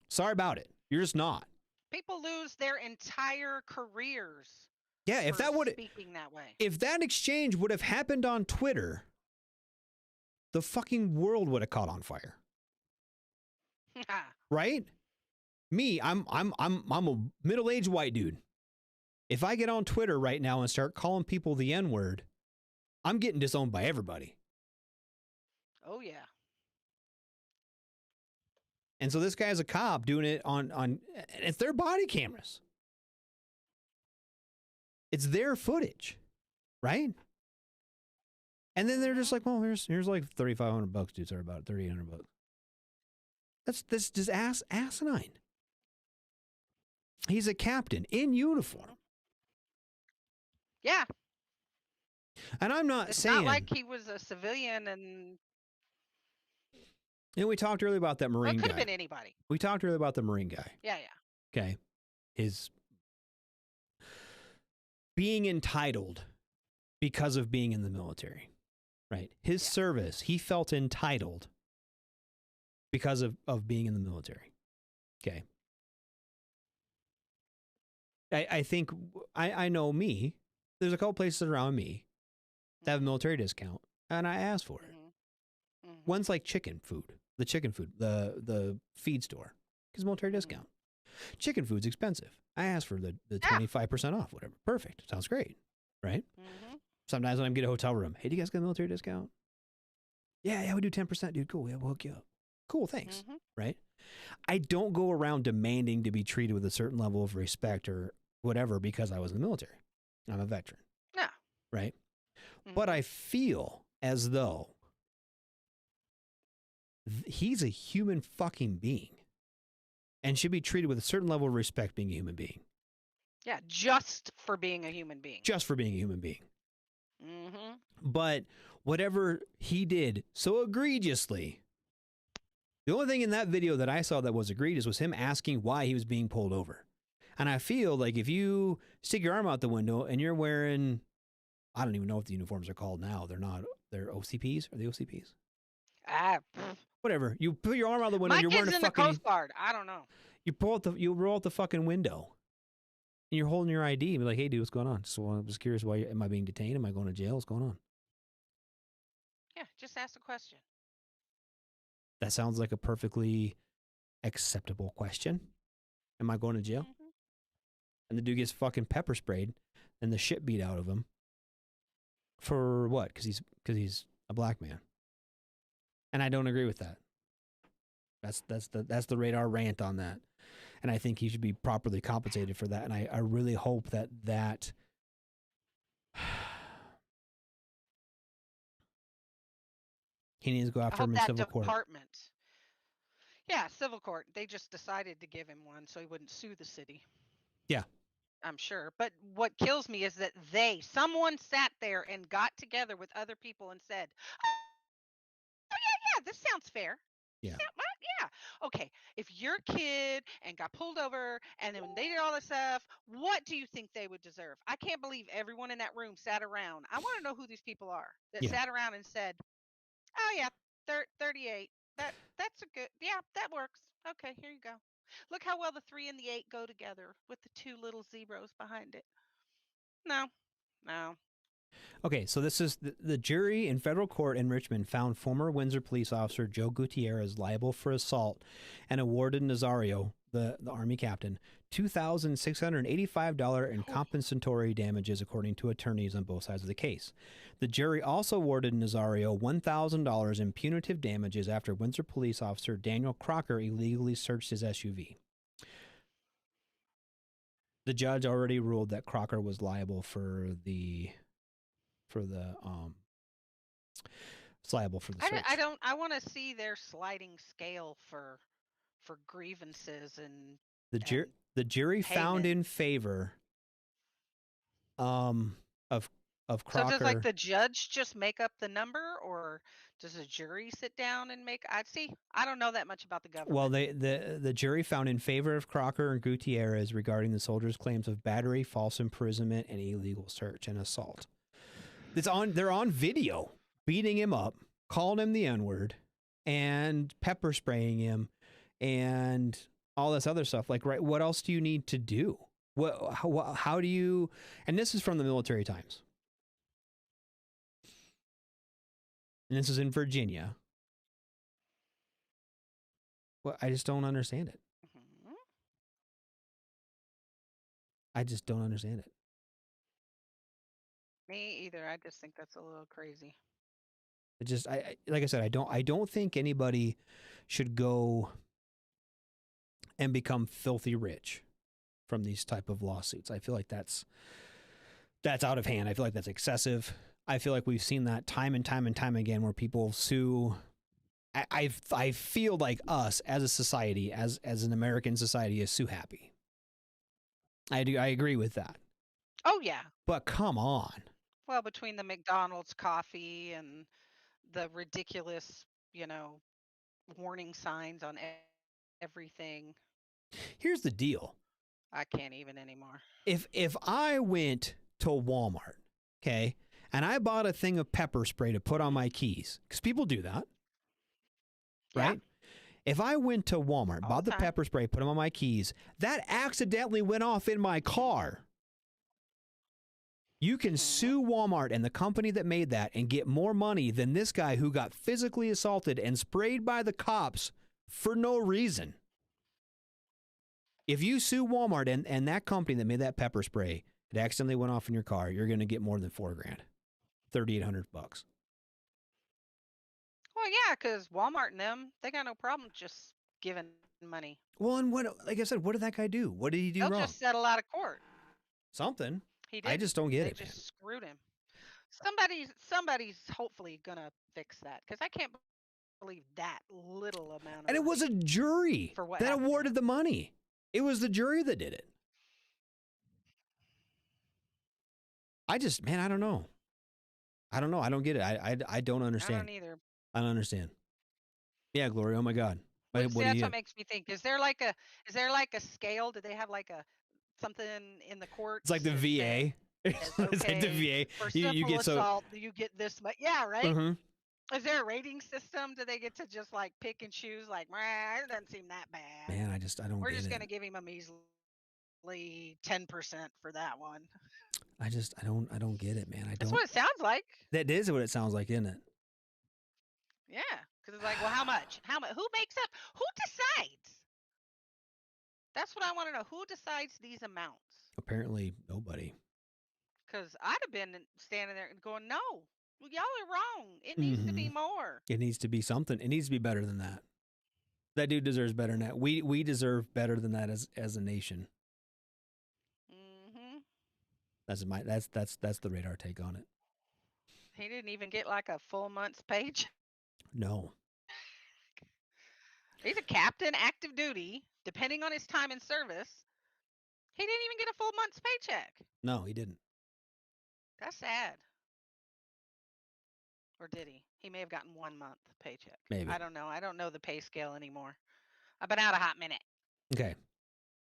Sorry about it. You're just not. People lose their entire careers. Yeah, if that would speaking that way. If that exchange would have happened on Twitter, the fucking world would have caught on fire. Right? Me, I'm a middle-aged white dude. If I get on Twitter right now and start calling people the N-word, I'm getting disowned by everybody. Oh yeah. And so this guy's a cop doing it on it's their body cameras. It's their footage, right? And then they're just like, well, here's like $3,500, dude. Sorry about it, $3,800. That's just asinine. He's a captain in uniform. Yeah. And I'm not It's saying not like he was a civilian and we talked earlier about that well, Marine it could guy. have been anybody. We talked earlier about the Marine guy. Yeah. Okay. His being entitled because of being in the military, right? His service, he felt entitled because of being in the military. Okay. I think, I know me, there's a couple places around me that have a military discount, and I asked for it. One's like chicken food, the feed store, because military discount. Chicken food's expensive. I asked for the 25% off, whatever. Perfect. Sounds great, right? Sometimes when I get a hotel room, hey, do you guys get a military discount? Yeah, we do 10%, dude. Cool, yeah, we'll hook you up. Cool, thanks, right? I don't go around demanding to be treated with a certain level of respect or whatever because I was in the military. I'm a veteran. Yeah. Right? But I feel as though he's a human fucking being and should be treated with a certain level of respect being a human being. Yeah, just for being a human being. Just for being a human being. But whatever he did so egregiously, the only thing in that video that I saw that was egregious was him asking why he was being pulled over. And I feel like if you stick your arm out the window and you're wearing, I don't even know what the uniforms are called now. They're OCPs? Are they OCPs? Whatever. You put your arm out the window. My you're kid's wearing a in fucking. the Coast Guard. I don't know. You roll out the fucking window, and you're holding your ID. And be like, "Hey, dude, what's going on?" So I was curious, why am I being detained? Am I going to jail? What's going on? Yeah, just ask a question. That sounds like a perfectly acceptable question. Am I going to jail? And the dude gets fucking pepper sprayed and the shit beat out of him. For what? Because he's a black man. And I don't agree with that. That's the radar rant on that. And I think he should be properly compensated for that. And I really hope that he needs to go after him in civil court. Yeah, civil court. They just decided to give him one so he wouldn't sue the city. Yeah. I'm sure. But what kills me is that someone sat there and got together with other people and said, oh, yeah, this sounds fair. Yeah. What? Yeah. Okay. If your kid and got pulled over and then they did all this stuff, what do you think they would deserve? I can't believe everyone in that room sat around. I want to know who these people are that sat around and said, oh, yeah, 38. That's a good, yeah, that works. Okay, here you go. Look how well the 3 and the 8 go together with the 2 little zeros behind it. No. Okay, so this is the jury in federal court in Richmond found former Windsor police officer Joe Gutierrez liable for assault and awarded Nazario, the Army captain, $2,685 in compensatory damages, according to attorneys on both sides of the case. The jury also awarded Nazario $1,000 in punitive damages after Windsor police officer Daniel Crocker illegally searched his SUV. The judge already ruled that Crocker was liable for the search. I want to see their sliding scale for grievances and the jury found in favor of Crocker. So does like the judge just make up the number, or does the jury sit down and make? I don't know that much about the government. Well, the jury found in favor of Crocker and Gutierrez regarding the soldiers' claims of battery, false imprisonment, and illegal search and assault. They're on video beating him up, calling him the N-word, and pepper spraying him, and all this other stuff. Like, right? What else do you need to do? How do you? And this is from the Military Times. and this is in Virginia. Well, I just don't understand it. Mhm. I just don't understand it. Me either. I just think that's a little crazy. It just, like I said, I don't think anybody should go and become filthy rich from these type of lawsuits. I feel like that's out of hand. I feel like that's excessive. I feel like we've seen that time and time and time again where people sue. I feel like us as a society, as an American society, is sue happy. I agree with that. Oh yeah. But come on. Well, between the McDonald's coffee and the ridiculous, warning signs on everything, Here's the deal. I can't even anymore. If I went to Walmart, okay, and I bought a thing of pepper spray to put on my keys, because people do that, right? If I went to Walmart, All bought the the time. pepper spray, put them on my keys, that accidentally went off in my car. You can sue Walmart and the company that made that and get more money than this guy who got physically assaulted and sprayed by the cops for no reason. If you sue Walmart and that company that made that pepper spray, it accidentally went off in your car, you're going to get more than $4,000, $3,800. Well, yeah, because Walmart and them, they got no problem just giving money. Well, and what, like I said, what did that guy do? What did he do They'll wrong? just settle out of court. Something. He did. I just don't get They it, man. just screwed him. Somebody's hopefully gonna fix that because I can't believe that little amount of And it money was a jury for what that happened. awarded the money. It was the jury that did it. I don't know. I don't know. I don't get it. I don't I understand. don't either. I don't understand. Yeah, Glory. Oh my God. But What see, do that's you? what makes me think. Is there like a scale? Do they have like something in the courts? It's like the that VA. says, It's like the okay, VA. for You simple get so. assault, you get this much. Yeah, right. Mhm. Is there a rating system? Do they get to just like pick and choose? Like, it doesn't seem that bad. Man, I don't We're get just it. gonna give him a measly 10% for that one. I don't get it, man. I That's don't. what it sounds like. That is what it sounds like, isn't it? Yeah, because it's like, well, how much? How much? Who makes up? Who decides? That's what I want to know. Who decides these amounts? Apparently, nobody. Because I'd have been standing there and going, no, well, y'all are wrong. It needs to be more. It needs to be something. It needs to be better than that. That dude deserves better than that. We deserve better than that as a nation. Mm-hmm. That's the radar take on it. He didn't even get like a full month's paycheck. No. He's a captain, active duty, depending on his time in service. He didn't even get a full month's paycheck. No, he didn't. That's sad. Or did he? He may have gotten 1 month paycheck. Maybe. I don't know. I don't know the pay scale anymore. I've been out a hot minute. Okay.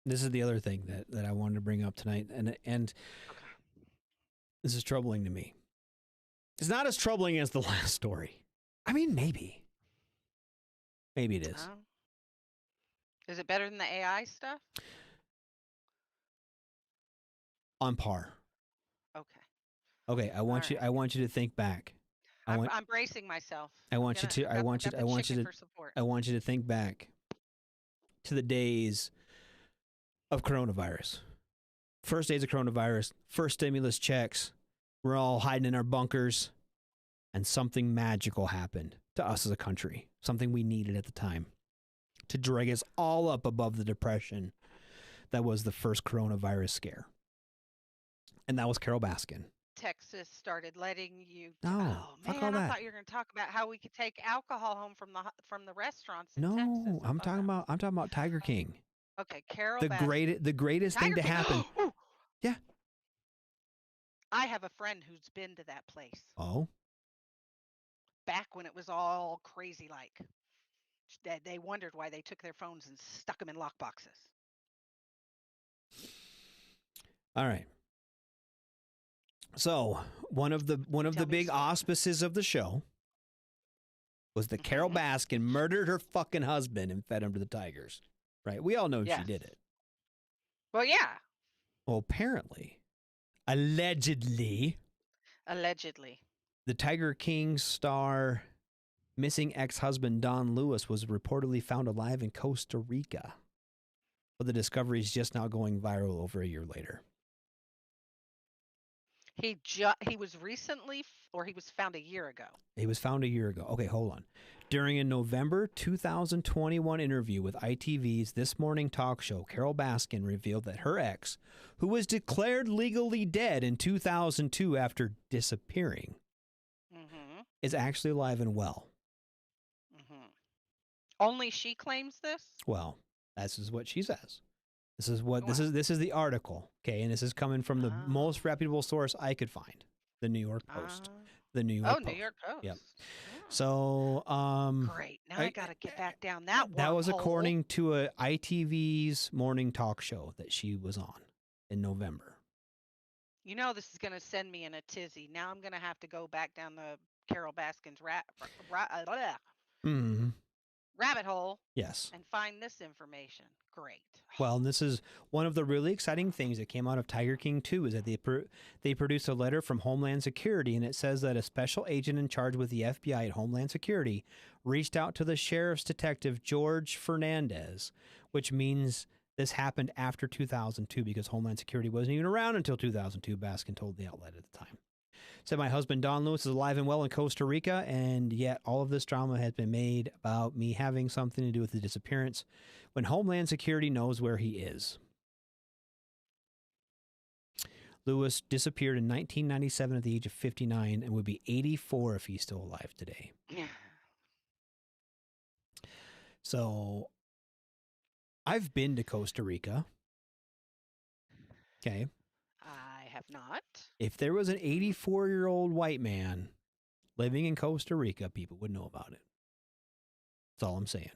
This is the other thing that I wanted to bring up tonight, and this is troubling to me. It's not as troubling as the last story. I mean, maybe. Maybe it is. Is it better than the AI stuff? On par. Okay. Okay, I want you to think back. I'm bracing myself. I want you to think back to the days of coronavirus. First days of coronavirus, first stimulus checks. We're all hiding in our bunkers, and something magical happened to us as a country. Something we needed at the time to drag us all up above the depression that was the first coronavirus scare. And that was Carol Baskin. Texas started letting you. No, fuck all I that. thought you were going to talk about how we could take alcohol home from the restaurants in No, Texas. I'm talking about Tiger King. Okay, Carol Baskin. The greatest thing to happen. Yeah. I have a friend who's been to that place. Oh. Back when it was all crazy, like they wondered why they took their phones and stuck them in lockboxes. All right. So one of the big auspices of the show was that Carol Baskin murdered her fucking husband and fed him to the tigers. Right? We all know she did it. Well, yeah. Well, apparently, allegedly, the Tiger King star Missing ex-husband Don Lewis was reportedly found alive in Costa Rica. But the discovery is just now going viral over a year later. He was recently, or he was found a year ago. He was found a year ago. Okay, hold on. During a November 2021 interview with ITV's This Morning talk show, Carol Baskin revealed that her ex, who was declared legally dead in 2002 after disappearing, is actually alive and well. Only she claims this? Well, this is what she says. This is what this is the article, okay, and this is coming from the most reputable source I could find, the New York Post. The New York Post. New York Post. Yep. So, great. Now I got to get back down that That was wormhole. according to a ITV's morning talk show that she was on in November. You know this is going to send me in a tizzy. Now I'm going to have to go back down the Carol Baskin's rabbit hole. Yes. And find this information. Great. Well, and this is one of the really exciting things that came out of Tiger King 2 is that they produced a letter from Homeland Security, and it says that a special agent in charge with the FBI at Homeland Security reached out to the sheriff's detective, George Fernandez, which means this happened after 2002 because Homeland Security wasn't even around until 2002, Baskin told the outlet at the time. Said, my husband, Don Lewis, is alive and well in Costa Rica, and yet all of this drama has been made about me having something to do with the disappearance when Homeland Security knows where he is. Lewis disappeared in 1997 at the age of 59 and would be 84 if he's still alive today. Yeah. So, I've been to Costa Rica. Okay. I have not. If there was an 84-year-old white man living in Costa Rica, people would know about it. That's all I'm saying.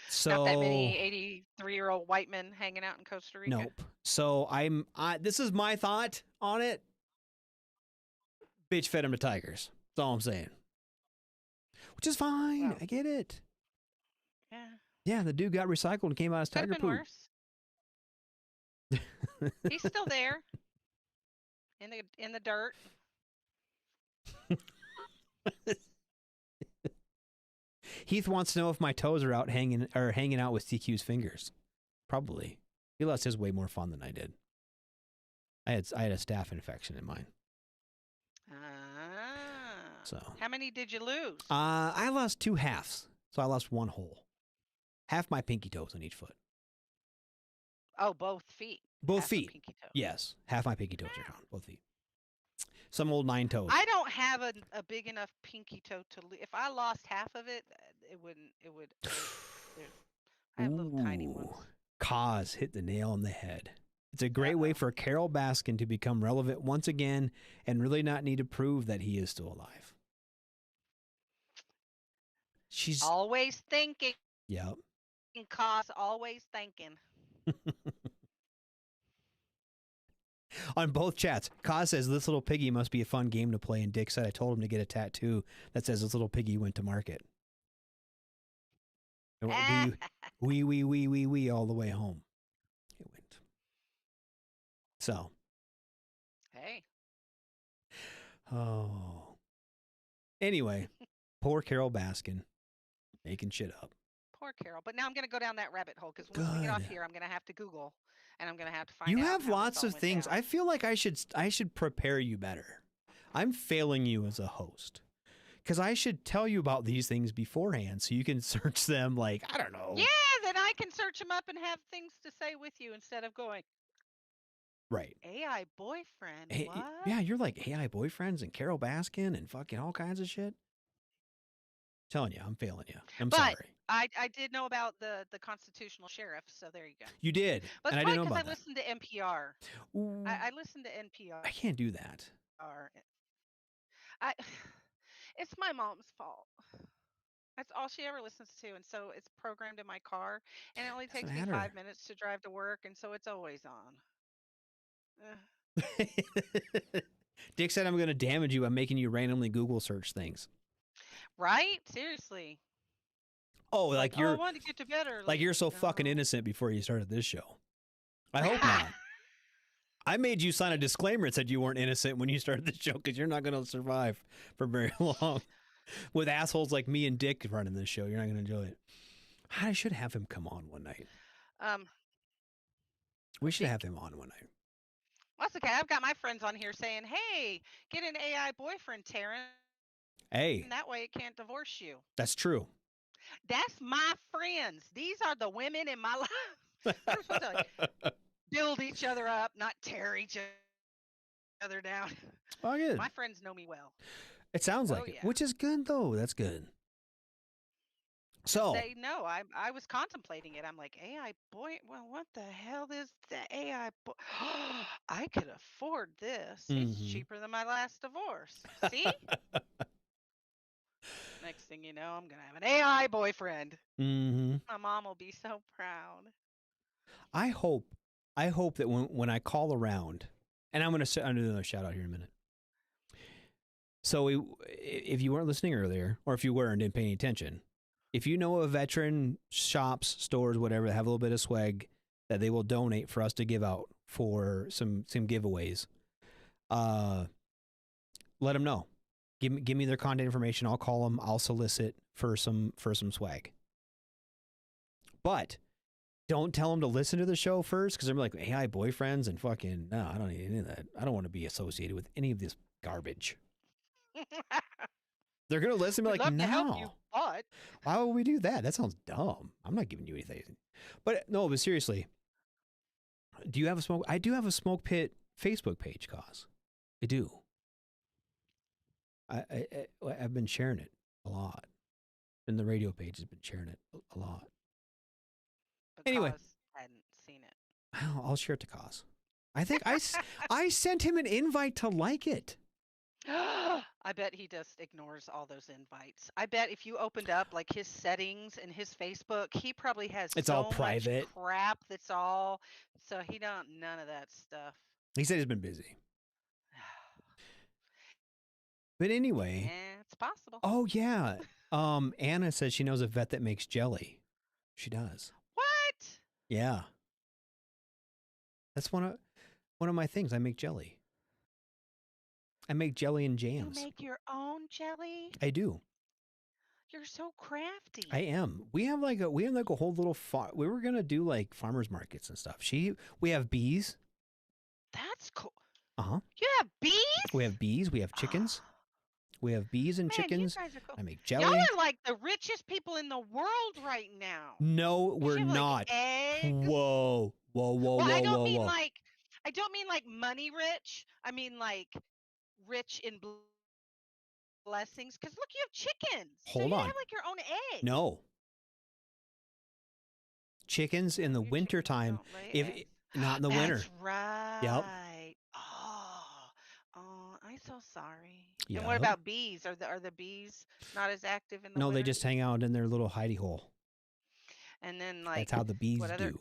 So, not that many 83-year-old white men hanging out in Costa Rica. Nope. So this is my thought on it. Bitch fed him to tigers. That's all I'm saying. Which is fine. Well, I get it. Yeah. Yeah, the dude got recycled and came out as tiger Could have been poop. worse. He's still there. In the dirt. Heath wants to know if my toes are out hanging out with TQ's fingers. Probably. He lost his way more fun than I did. I had a staph infection in mine. So how many did you lose? I lost 2 halves. So I lost 1 whole. Half my pinky toes on each foot. Oh, both feet. Both half feet. Pinky toe. Yes. Half my pinky toes are gone. Both feet. Some old 9 toes. I don't have a big enough pinky toe to if I lost half of it, it would. I have little tiny ones. Cause hit the nail on the head. It's a great way for Carol Baskin to become relevant once again and really not need to prove that he is still alive. She's always thinking. Yep. Cause always thinking. On both chats, Kaz says this little piggy must be a fun game to play, and Dick said I told him to get a tattoo that says this little piggy went to market. Wee all the way home. It went. So. Hey. Oh. Anyway, poor Carol Baskin making shit up. Poor Carol. But now I'm going to go down that rabbit hole because when we get off here, I'm going to have to Google and I'm going to have to find out. You have lots of things. I feel like I should prepare you better. I'm failing you as a host because I should tell you about these things beforehand so you can search them like, I don't know. Yeah, then I can search them up and have things to say with you instead of going. Right. AI boyfriend. What? Yeah, you're like AI boyfriends and Carol Baskin and fucking all kinds of shit. Telling you, I'm failing you. I'm sorry. I did know about the constitutional sheriff, so there you go. You did, but and I didn't know about that. I listened to NPR. I listened to NPR. I can't do that. It's my mom's fault. That's all she ever listens to, and so it's programmed in my car, and it only takes me 5 minutes to drive to work, and so it's always on. Dick said I'm going to damage you by making you randomly Google search things. Right? Seriously. Oh, like you're. I wanted to get to bed early. Like you're so fucking innocent before you started this show. I hope not. I made you sign a disclaimer that said you weren't innocent when you started the show because you're not going to survive for very long. With assholes like me and Dick running this show, you're not going to enjoy it. I should have him come on one night. Um, We should have him on one night. well, that's okay. I've got my friends on here saying, "Hey, get an AI boyfriend, Taryn. Hey, And that way it can't divorce you." that's true. That's my friends. These are the women in my life. We're supposed to like build each other up, not tear each other down. Oh, good. My friends know me well. It sounds like it, yeah. which is good though. That's good. So They know. I was contemplating it. I'm like, AI boy. Well, what the hell is the AI boy? I could afford this. It's cheaper than my last divorce. See? Next thing you know, I'm gonna have an AI boyfriend. My mom will be so proud. I hope that when I call around, and I'm going to do another shout out here in a minute. So if you weren't listening earlier, or if you were and didn't pay any attention, if you know of veteran shops, stores, whatever, that have a little bit of swag that they will donate for us to give out for some giveaways, let them know. Give me their contact information. I'll call them. I'll solicit for some swag. But don't tell them to listen to the show first, because they're like AI boyfriends and fucking no. I don't need any of that. I don't want to be associated with any of this garbage. They're gonna listen and be like, love to help you, no. but Why would we do that? That sounds dumb. I'm not giving you anything. But no, but seriously, do you have a smoke? I do have a Smoke Pit Facebook page, cause I do. I've been sharing it a lot, and the radio page has been sharing it a lot. Anyway, hadn't seen it. I'll share it to Cause. I think I sent him an invite to like it. I bet he just ignores all those invites. I bet if you opened up like his settings and his Facebook, he probably has It's so all private much crap that's all. So he don't none of that stuff. He said he's been busy. But anyway, yeah, it's possible. Oh yeah, Anna says she knows a vet that makes jelly. She does. What? Yeah, that's one of my things. I make jelly. I make jelly and jams. You make your own jelly? I do. You're so crafty. I am. We have like a whole little farm. We were gonna do like farmers markets and stuff. We have bees. That's cool. You have bees? We have bees. We have chickens. We have bees and chickens. You guys are cool. I make jelly. Y'all are like the richest people in the world right now. No, we're not. Like eggs. Whoa. Well, I don't mean like money rich. I mean like rich in blessings. Because look, you have chickens. Hold so on. You have like your own eggs. No. Chickens in the wintertime. Not in the winter. That's right. Yep. Oh, I'm so sorry. Yep. And what about bees? Are the bees not as active in the winter? No, they just hang out in their little hidey hole. And then like that's how the bees do.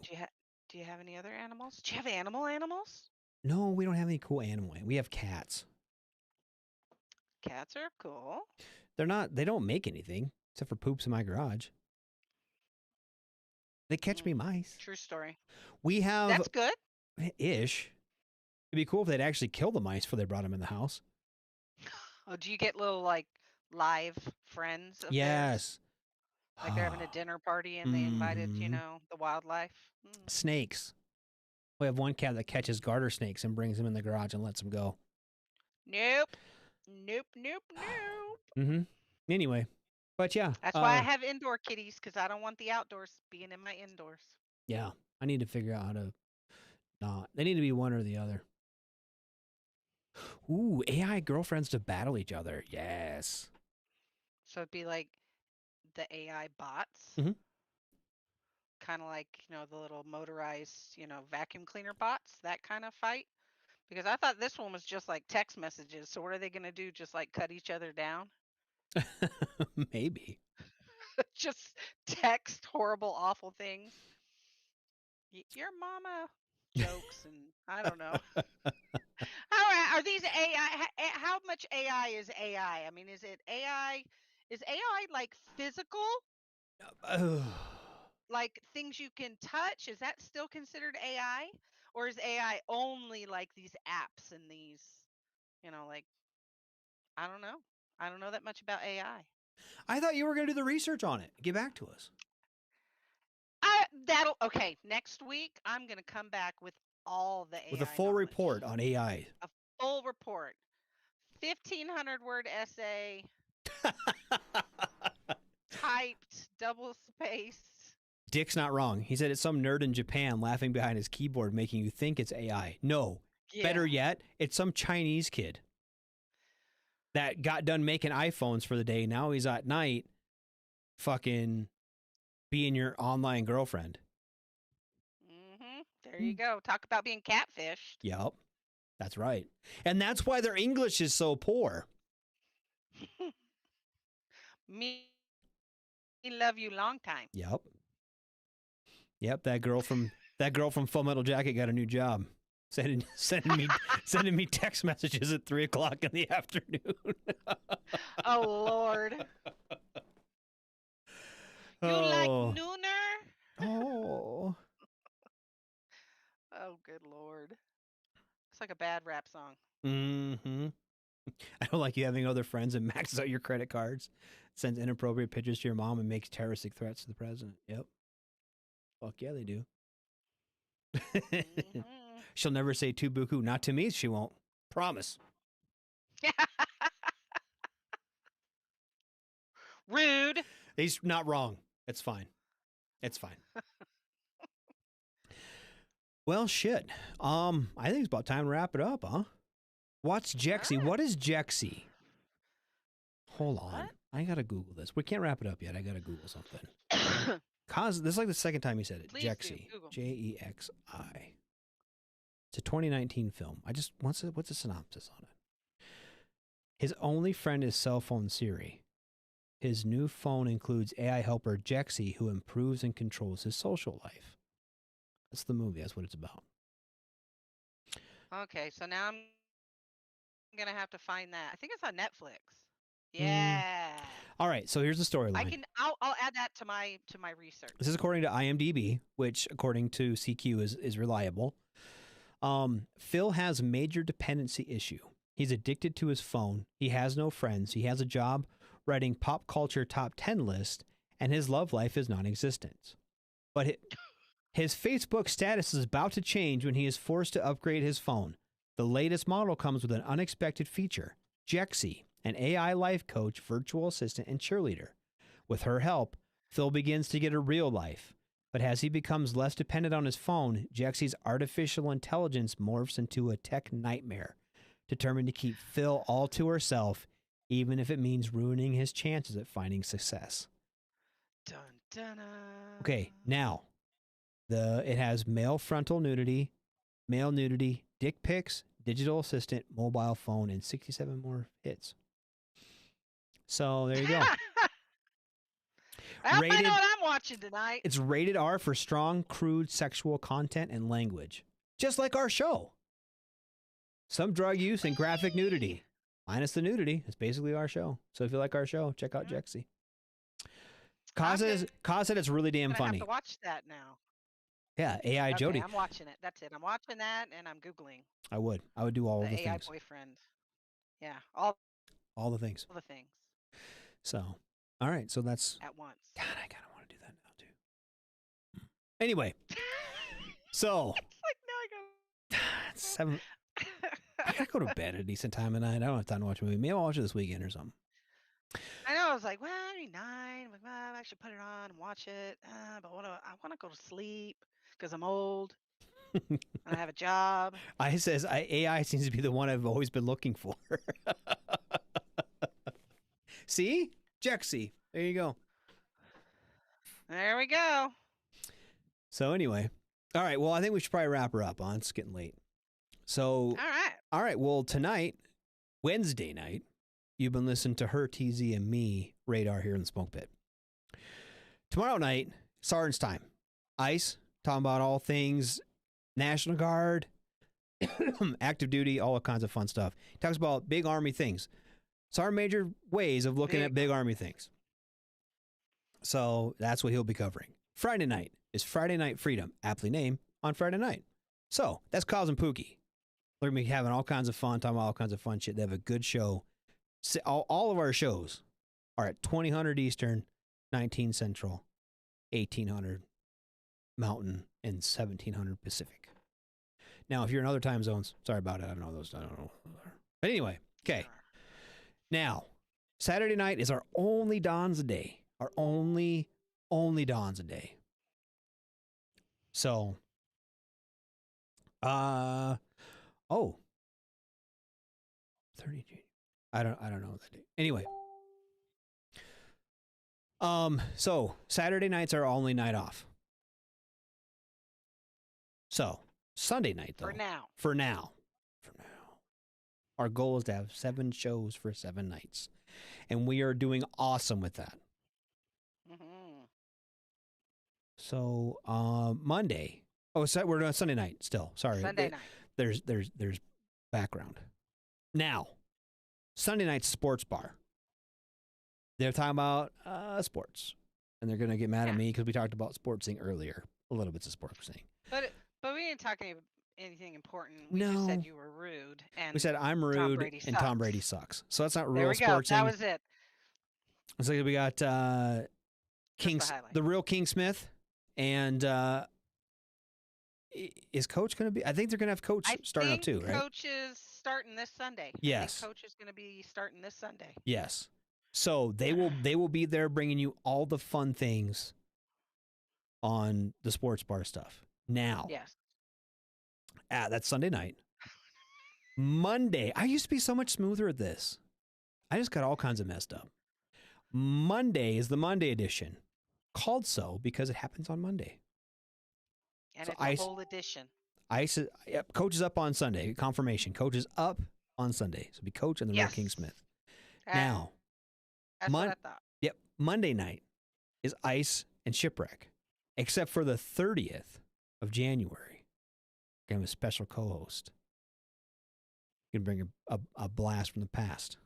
Do you have any other animals? Do you have animals? No, we don't have any cool animal. We have cats. Cats are cool. They don't make anything except for poops in my garage. They catch me mice. True story. We have. That's good. Ish. It'd be cool if they'd actually kill the mice before they brought them in the house. Oh, do you get little like live friends? Yes. Theirs? Like they're having a dinner party and they invited, the wildlife. Snakes. We have one cat that catches garter snakes and brings them in the garage and lets them go. Nope. Anyway, but yeah. That's why I have indoor kitties, because I don't want the outdoors being in my indoors. Yeah, I need to figure out how to not. They need to be one or the other. Ooh, AI girlfriends to battle each other. Yes. So it'd be like the AI bots. Kind of like, the little motorized, vacuum cleaner bots, that kind of fight. Because I thought this one was just like text messages. So what are they going to do? Just like cut each other down? Maybe. Just text horrible, awful things. Your mama jokes and I don't know. How are these AI? How much AI is AI? I mean, is it AI? Is AI like physical? Like things you can touch? Is that still considered AI? Or is AI only like these apps and these, like, I don't know. I don't know that much about AI. I thought you were going to do the research on it. Get back to us. Okay. Next week, I'm going to come back with all the AI With a full knowledge. report on AI. A full report. 1,500 word essay, typed, double spaced. Dick's not wrong. He said it's some nerd in Japan laughing behind his keyboard making you think it's AI. No. Yeah. Better yet, it's some Chinese kid that got done making iPhones for the day. Now he's at night fucking being your online girlfriend. There you go. Talk about being catfished. Yep. That's right. And that's why their English is so poor. Me love you long time. Yep. Yep, that girl from Full Metal Jacket got a new job. Sending me text messages at 3:00 in the afternoon. Oh Lord. You like nooner? Oh. Oh, good Lord. It's like a bad rap song. Mm-hmm. I don't like you having other friends and maxes out your credit cards, sends inappropriate pictures to your mom, and makes terroristic threats to the president. Yep. Fuck yeah, they do. Mm-hmm. She'll never say tu buku. Not to me, she won't. Promise. Rude. He's not wrong. It's fine. It's fine. Well, shit. I think it's about time to wrap it up, huh? What's Jexy? Right. What is Jexy? Hold on. What? I gotta Google this. We can't wrap it up yet. I gotta Google something. This is like the second time you said it. Please do. Jexy. Google. Jexi. It's a 2019 film. What's the synopsis on it? His only friend is cell phone Siri. His new phone includes AI helper Jexy, who improves and controls his social life. That's the movie. That's what it's about. Okay, so now I'm gonna have to find that. I think it's on Netflix. Yeah. All right. So here's the storyline. I'll add that to my research. This is according to IMDb, which according to CQ is reliable. Phil has major dependency issue. He's addicted to his phone. He has no friends. He has a job writing pop culture top 10 list, and his love life is non-existent. But his Facebook status is about to change when he is forced to upgrade his phone. The latest model comes with an unexpected feature, Jexy, an AI life coach, virtual assistant, and cheerleader. With her help, Phil begins to get a real life. But as he becomes less dependent on his phone, Jexy's artificial intelligence morphs into a tech nightmare, determined to keep Phil all to herself, even if it means ruining his chances at finding success. Dun, dun, dun. Okay, now, it has male frontal nudity, male nudity, dick pics, digital assistant, mobile phone, and 67 more hits. So there you go. I know what I'm watching tonight. It's rated R for strong, crude sexual content and language. Just like our show. Some drug use and graphic nudity. Minus the nudity. It's basically our show. So if you like our show, check out Jexy. Cause said it's really damn funny. I have to watch that now. Yeah, AI Okay, Jody. I'm watching it. That's it. I'm watching that and I'm Googling. I would do all of the AI things. boyfriend. Yeah, all the things. All the things. So, all right. So that's at once. God, I kind of want to do that now too. Anyway, so it's like now I go. It's 7. I gotta go to bed at a decent time tonight. I don't have time to watch a movie. Maybe I'll watch it this weekend or something. I know. I was like, well, I need 9. I'm like, well, I should put it on and watch it. But I want to go to sleep because I'm old. And I have a job. AI seems to be the one I've always been looking for. See? Jexy. There you go. There we go. So anyway. All right. Well, I think we should probably wrap her up, huh? It's getting late. So. All right. Well, tonight, Wednesday night, you've been listening to her, TZ, and me, Radar, here in the Smoke Pit. Tomorrow night, Sergeant's Time. ICE, talking about all things National Guard, active duty, all kinds of fun stuff. He talks about big Army things. Sergeant Major ways of looking at big Army things. So that's what he'll be covering. Friday night is Friday Night Freedom, aptly named on Friday night. So that's Cause and Pookie. They're going to be having all kinds of fun, talking about all kinds of fun shit. They have a good show. All of our shows are at 2000 Eastern, 19 Central, 1800 Mountain, and 1700 Pacific. Now, if you're in other time zones, sorry about it. I don't know those. I don't know. But anyway, okay. Now, Saturday night is our only Dons a day. Our only Dons a day. So, 30. I don't know that day. Anyway. So Saturday nights are our only night off. So Sunday night though. For now. Our goal is to have 7 shows for 7 nights. And we are doing awesome with that. Mm-hmm. So Monday. Oh, so we're doing Sunday night still. Sorry. Sunday night. There's background. Now, Sunday night sports bar. They're talking about sports. And they're going to get mad at me because we talked about sportsing earlier. A little bits of sportsing. But we didn't talk anything important. We just said you were rude. And we said I'm rude and Tom Brady sucks. So that's not real sportsing. There we go. That was it. So we got the real King Smith. And is Coach going to be? I think they're going to have Coach starting up too, right? Coach is starting this Sunday. Yes. Coach is going to be starting this Sunday. Yes. So they will be there bringing you all the fun things on the sports bar stuff. Now. Yes. That's Sunday night. Monday. I used to be so much smoother at this. I just got all kinds of messed up. Monday is the Monday edition. Called so because it happens on Monday. And so it's a whole edition. Coach is up on Sunday. Confirmation. Coach is up on Sunday. So be Coach and the real King Smith. Now. That's what I thought. Yep. Monday night is Ice and Shipwreck. Except for the 30th of January. We're going to have a special co-host. You can bring a blast from the past.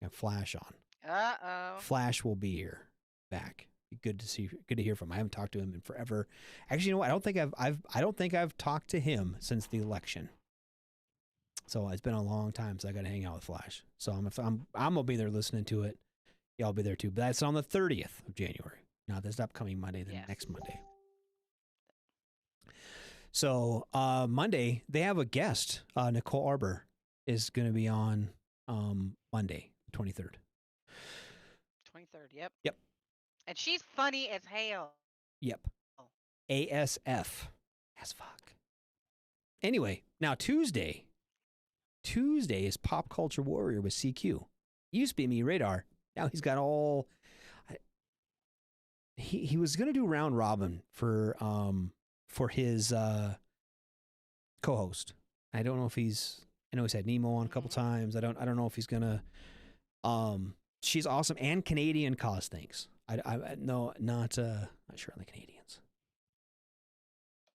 And Flash on. Uh-oh. Flash will be here. Back. Good to hear from him. I haven't talked to him in forever. Actually, you know what? I don't think I've talked to him since the election. So it's been a long time, so I got to hang out with Flash. So I'm gonna be there listening to it. Y'all be there too. But that's on the 30th of January. Not this upcoming Monday, the next Monday. So Monday they have a guest. Nicole Arbor is going to be on Monday, 23rd. 23rd. Yep. Yep. And she's funny as hell. Yep. ASF. As fuck. Anyway, now Tuesday. Tuesday is Pop Culture Warrior with CQ. Used to be Me Radar. Now he's got all. He was gonna do round robin for his co-host. I don't know if he's. I know he's had Nemo on a couple times. I don't know if he's gonna. She's awesome and Canadian cause things. No, not sure on the Canadians.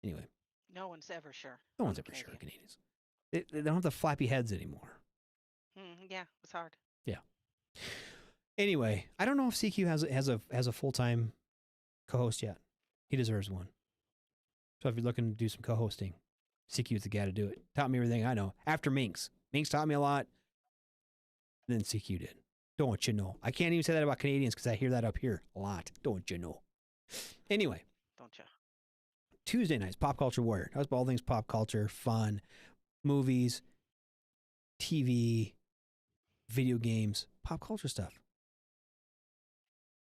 Anyway. No one's ever sure. No one's ever sure on Canadians. They don't have the flappy heads anymore. Yeah, it's hard. Yeah. Anyway, I don't know if CQ has a full-time co-host yet. He deserves one. So if you're looking to do some co-hosting, CQ's the guy to do it. Taught me everything I know. After Minx. Minx taught me a lot. Then CQ did. Don't you know? I can't even say that about Canadians because I hear that up here a lot. Don't you know? Anyway. Don't you? Tuesday nights, Pop Culture Warrior. That was all things pop culture, fun, movies, TV, video games, pop culture stuff.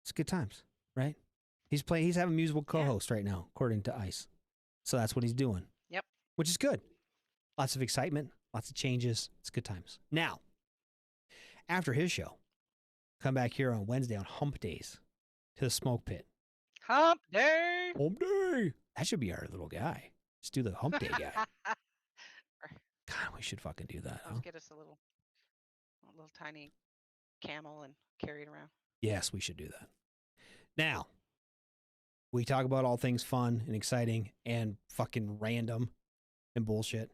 It's good times, right? He's having a musical co-host right now, according to Ice. So that's what he's doing. Yep. Which is good. Lots of excitement, lots of changes. It's good times. Now, after his show, come back here on Wednesday on Hump Days to the Smoke Pit. Hump Day! Hump Day! That should be our little guy. Let's do the Hump Day guy. God, we should fucking do that. Let's get us a little tiny camel and carry it around. Yes, we should do that. Now, we talk about all things fun and exciting and fucking random and bullshit.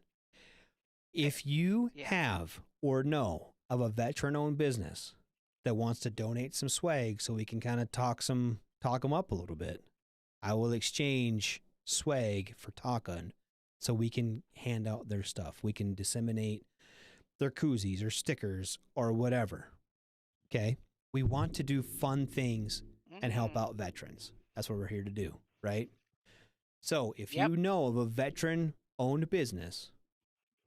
If you have or know of a veteran-owned business that wants to donate some swag so we can kind of talk them up a little bit, I will exchange swag for talking so we can hand out their stuff. We can disseminate their koozies or stickers or whatever. Okay? We want to do fun things and help out veterans. That's what we're here to do, right? So if you know of a veteran-owned business,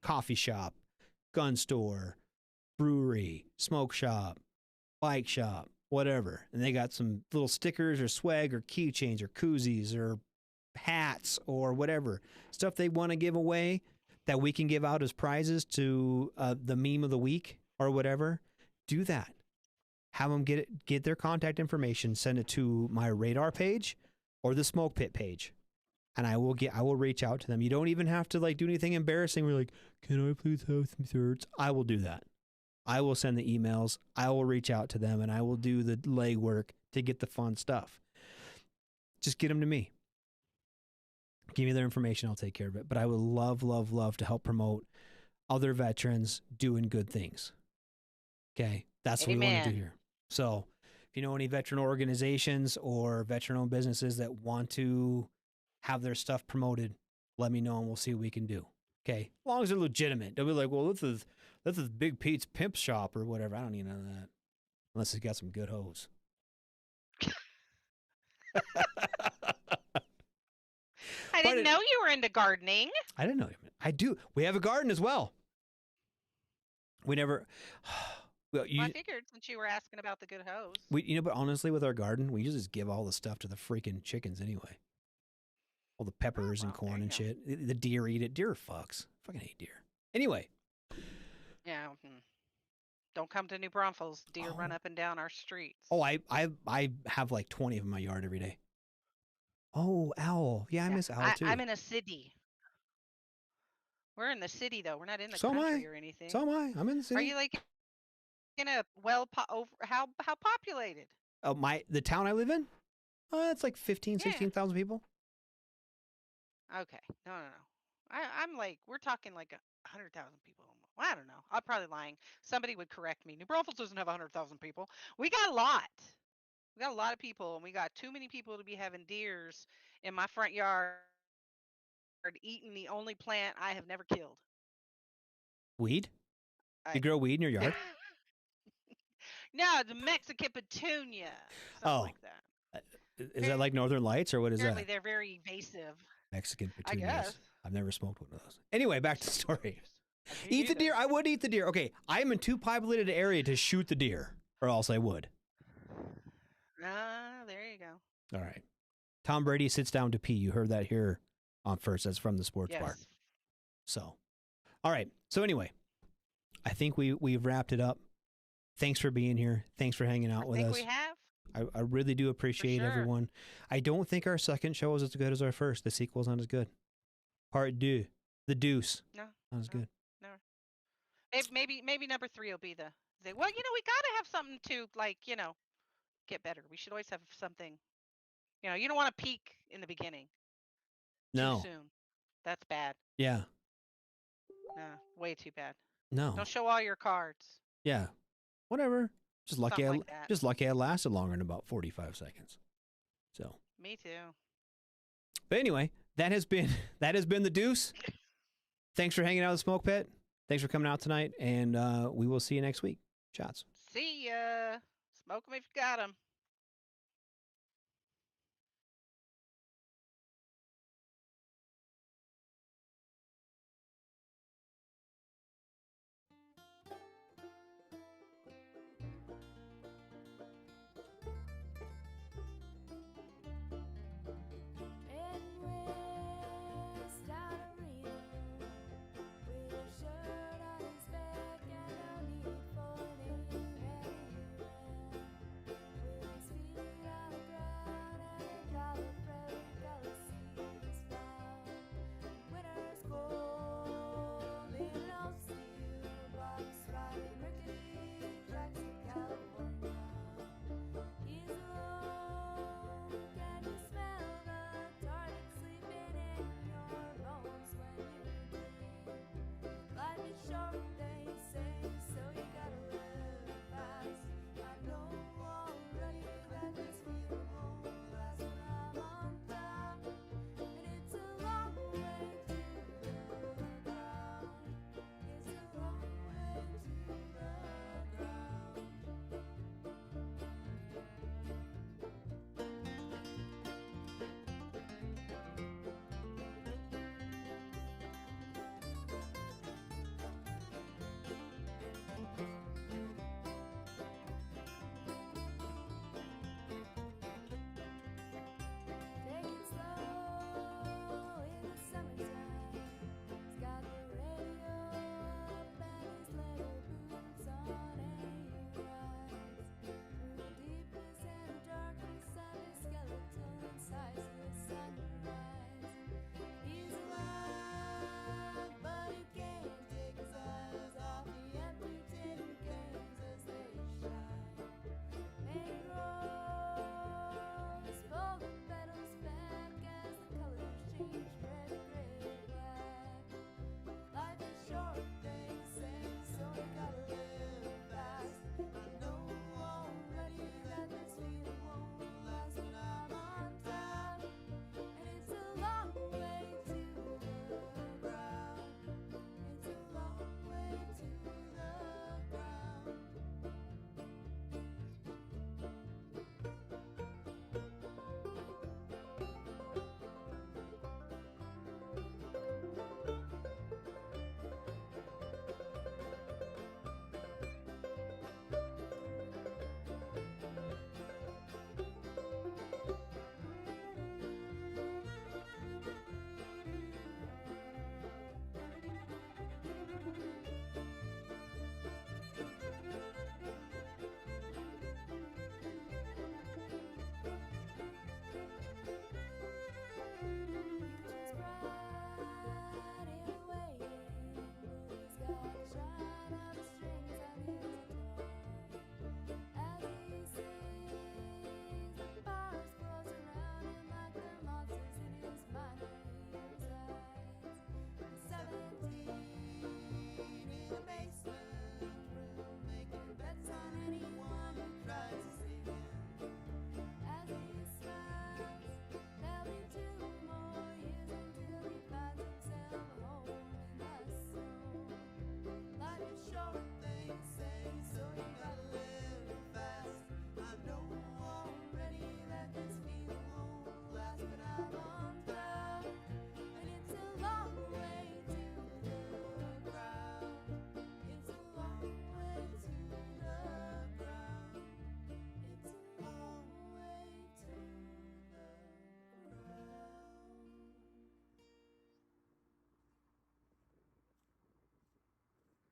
coffee shop, gun store, brewery, smoke shop, bike shop, whatever, and they got some little stickers or swag or keychains or koozies or hats or whatever, stuff they want to give away that we can give out as prizes to the meme of the week or whatever, do that. Have them get their contact information, send it to my radar page or the smoke pit page, and I will reach out to them. You don't even have to like do anything embarrassing. We're like, can I please have some shirts? I will do that. I will send the emails. I will reach out to them, and I will do the legwork to get the fun stuff. Just get them to me. Give me their information. I'll take care of it. But I would love, love, love to help promote other veterans doing good things. Okay, that's what we want to do here. So if you know any veteran organizations or veteran-owned businesses that want to have their stuff promoted, let me know and we'll see what we can do. Okay, as long as they're legitimate. They'll be like, well, this is Big Pete's pimp shop or whatever. I don't need none of that. Unless it's got some good hoes. I didn't know you were into gardening. I didn't know. I do. We have a garden as well. We never... Well, I figured since you were asking about the good hose. But honestly, with our garden, we just give all the stuff to the freaking chickens anyway. All the peppers and corn and shit. The deer eat it. Deer fucks. Fucking hate deer. Anyway. Yeah. Don't come to New Braunfels. Deer run up and down our streets. Oh, I have like 20 of them in my yard every day. Oh, owl. Yeah, I miss owl too. I'm in a city. We're in the city though. We're not in the country or anything. So am I. I'm in the city. Are you like in a how populated? Oh, the town I live in? It's like 16,000 people. Okay. No. I'm like, we're talking like 100,000 people. Well, I don't know. I'm probably lying. Somebody would correct me. New Braunfels doesn't have 100,000 people. We got a lot. We got a lot of people, and we got too many people to be having deers in my front yard eating the only plant I have never killed. Weed? You grow weed in your yard? No, the Mexican petunia. Something like that. Is that like Northern Lights or what is Apparently that? They're very evasive. Mexican petunias. I guess. I've never smoked one of those. Anyway, back to the story. Eat the deer. I would eat the deer. Okay, I'm in too populated area to shoot the deer, or else I would. There you go. All right. Tom Brady sits down to pee. You heard that here on First. That's from the sports bar. So, all right. So anyway, I think we've wrapped it up. Thanks for being here. Thanks for hanging out with us. We have. I really do appreciate everyone. I don't think our second show was as good as our first. The sequel's not as good. Part 2, the Deuce. No, not as good. No. Maybe number 3 will be the. Well, we gotta have something to get better. We should always have something. You don't want to peak in the beginning. No. Too soon. That's bad. Yeah. No, way too bad. No. Don't show all your cards. Yeah. Whatever. Just lucky I lasted longer than about 45 seconds. So. Me too. But anyway, that has been the Deuce. Thanks for hanging out at the Smoke Pit. Thanks for coming out tonight, and we will see you next week. Shots. See ya. Smoke 'em if you got 'em.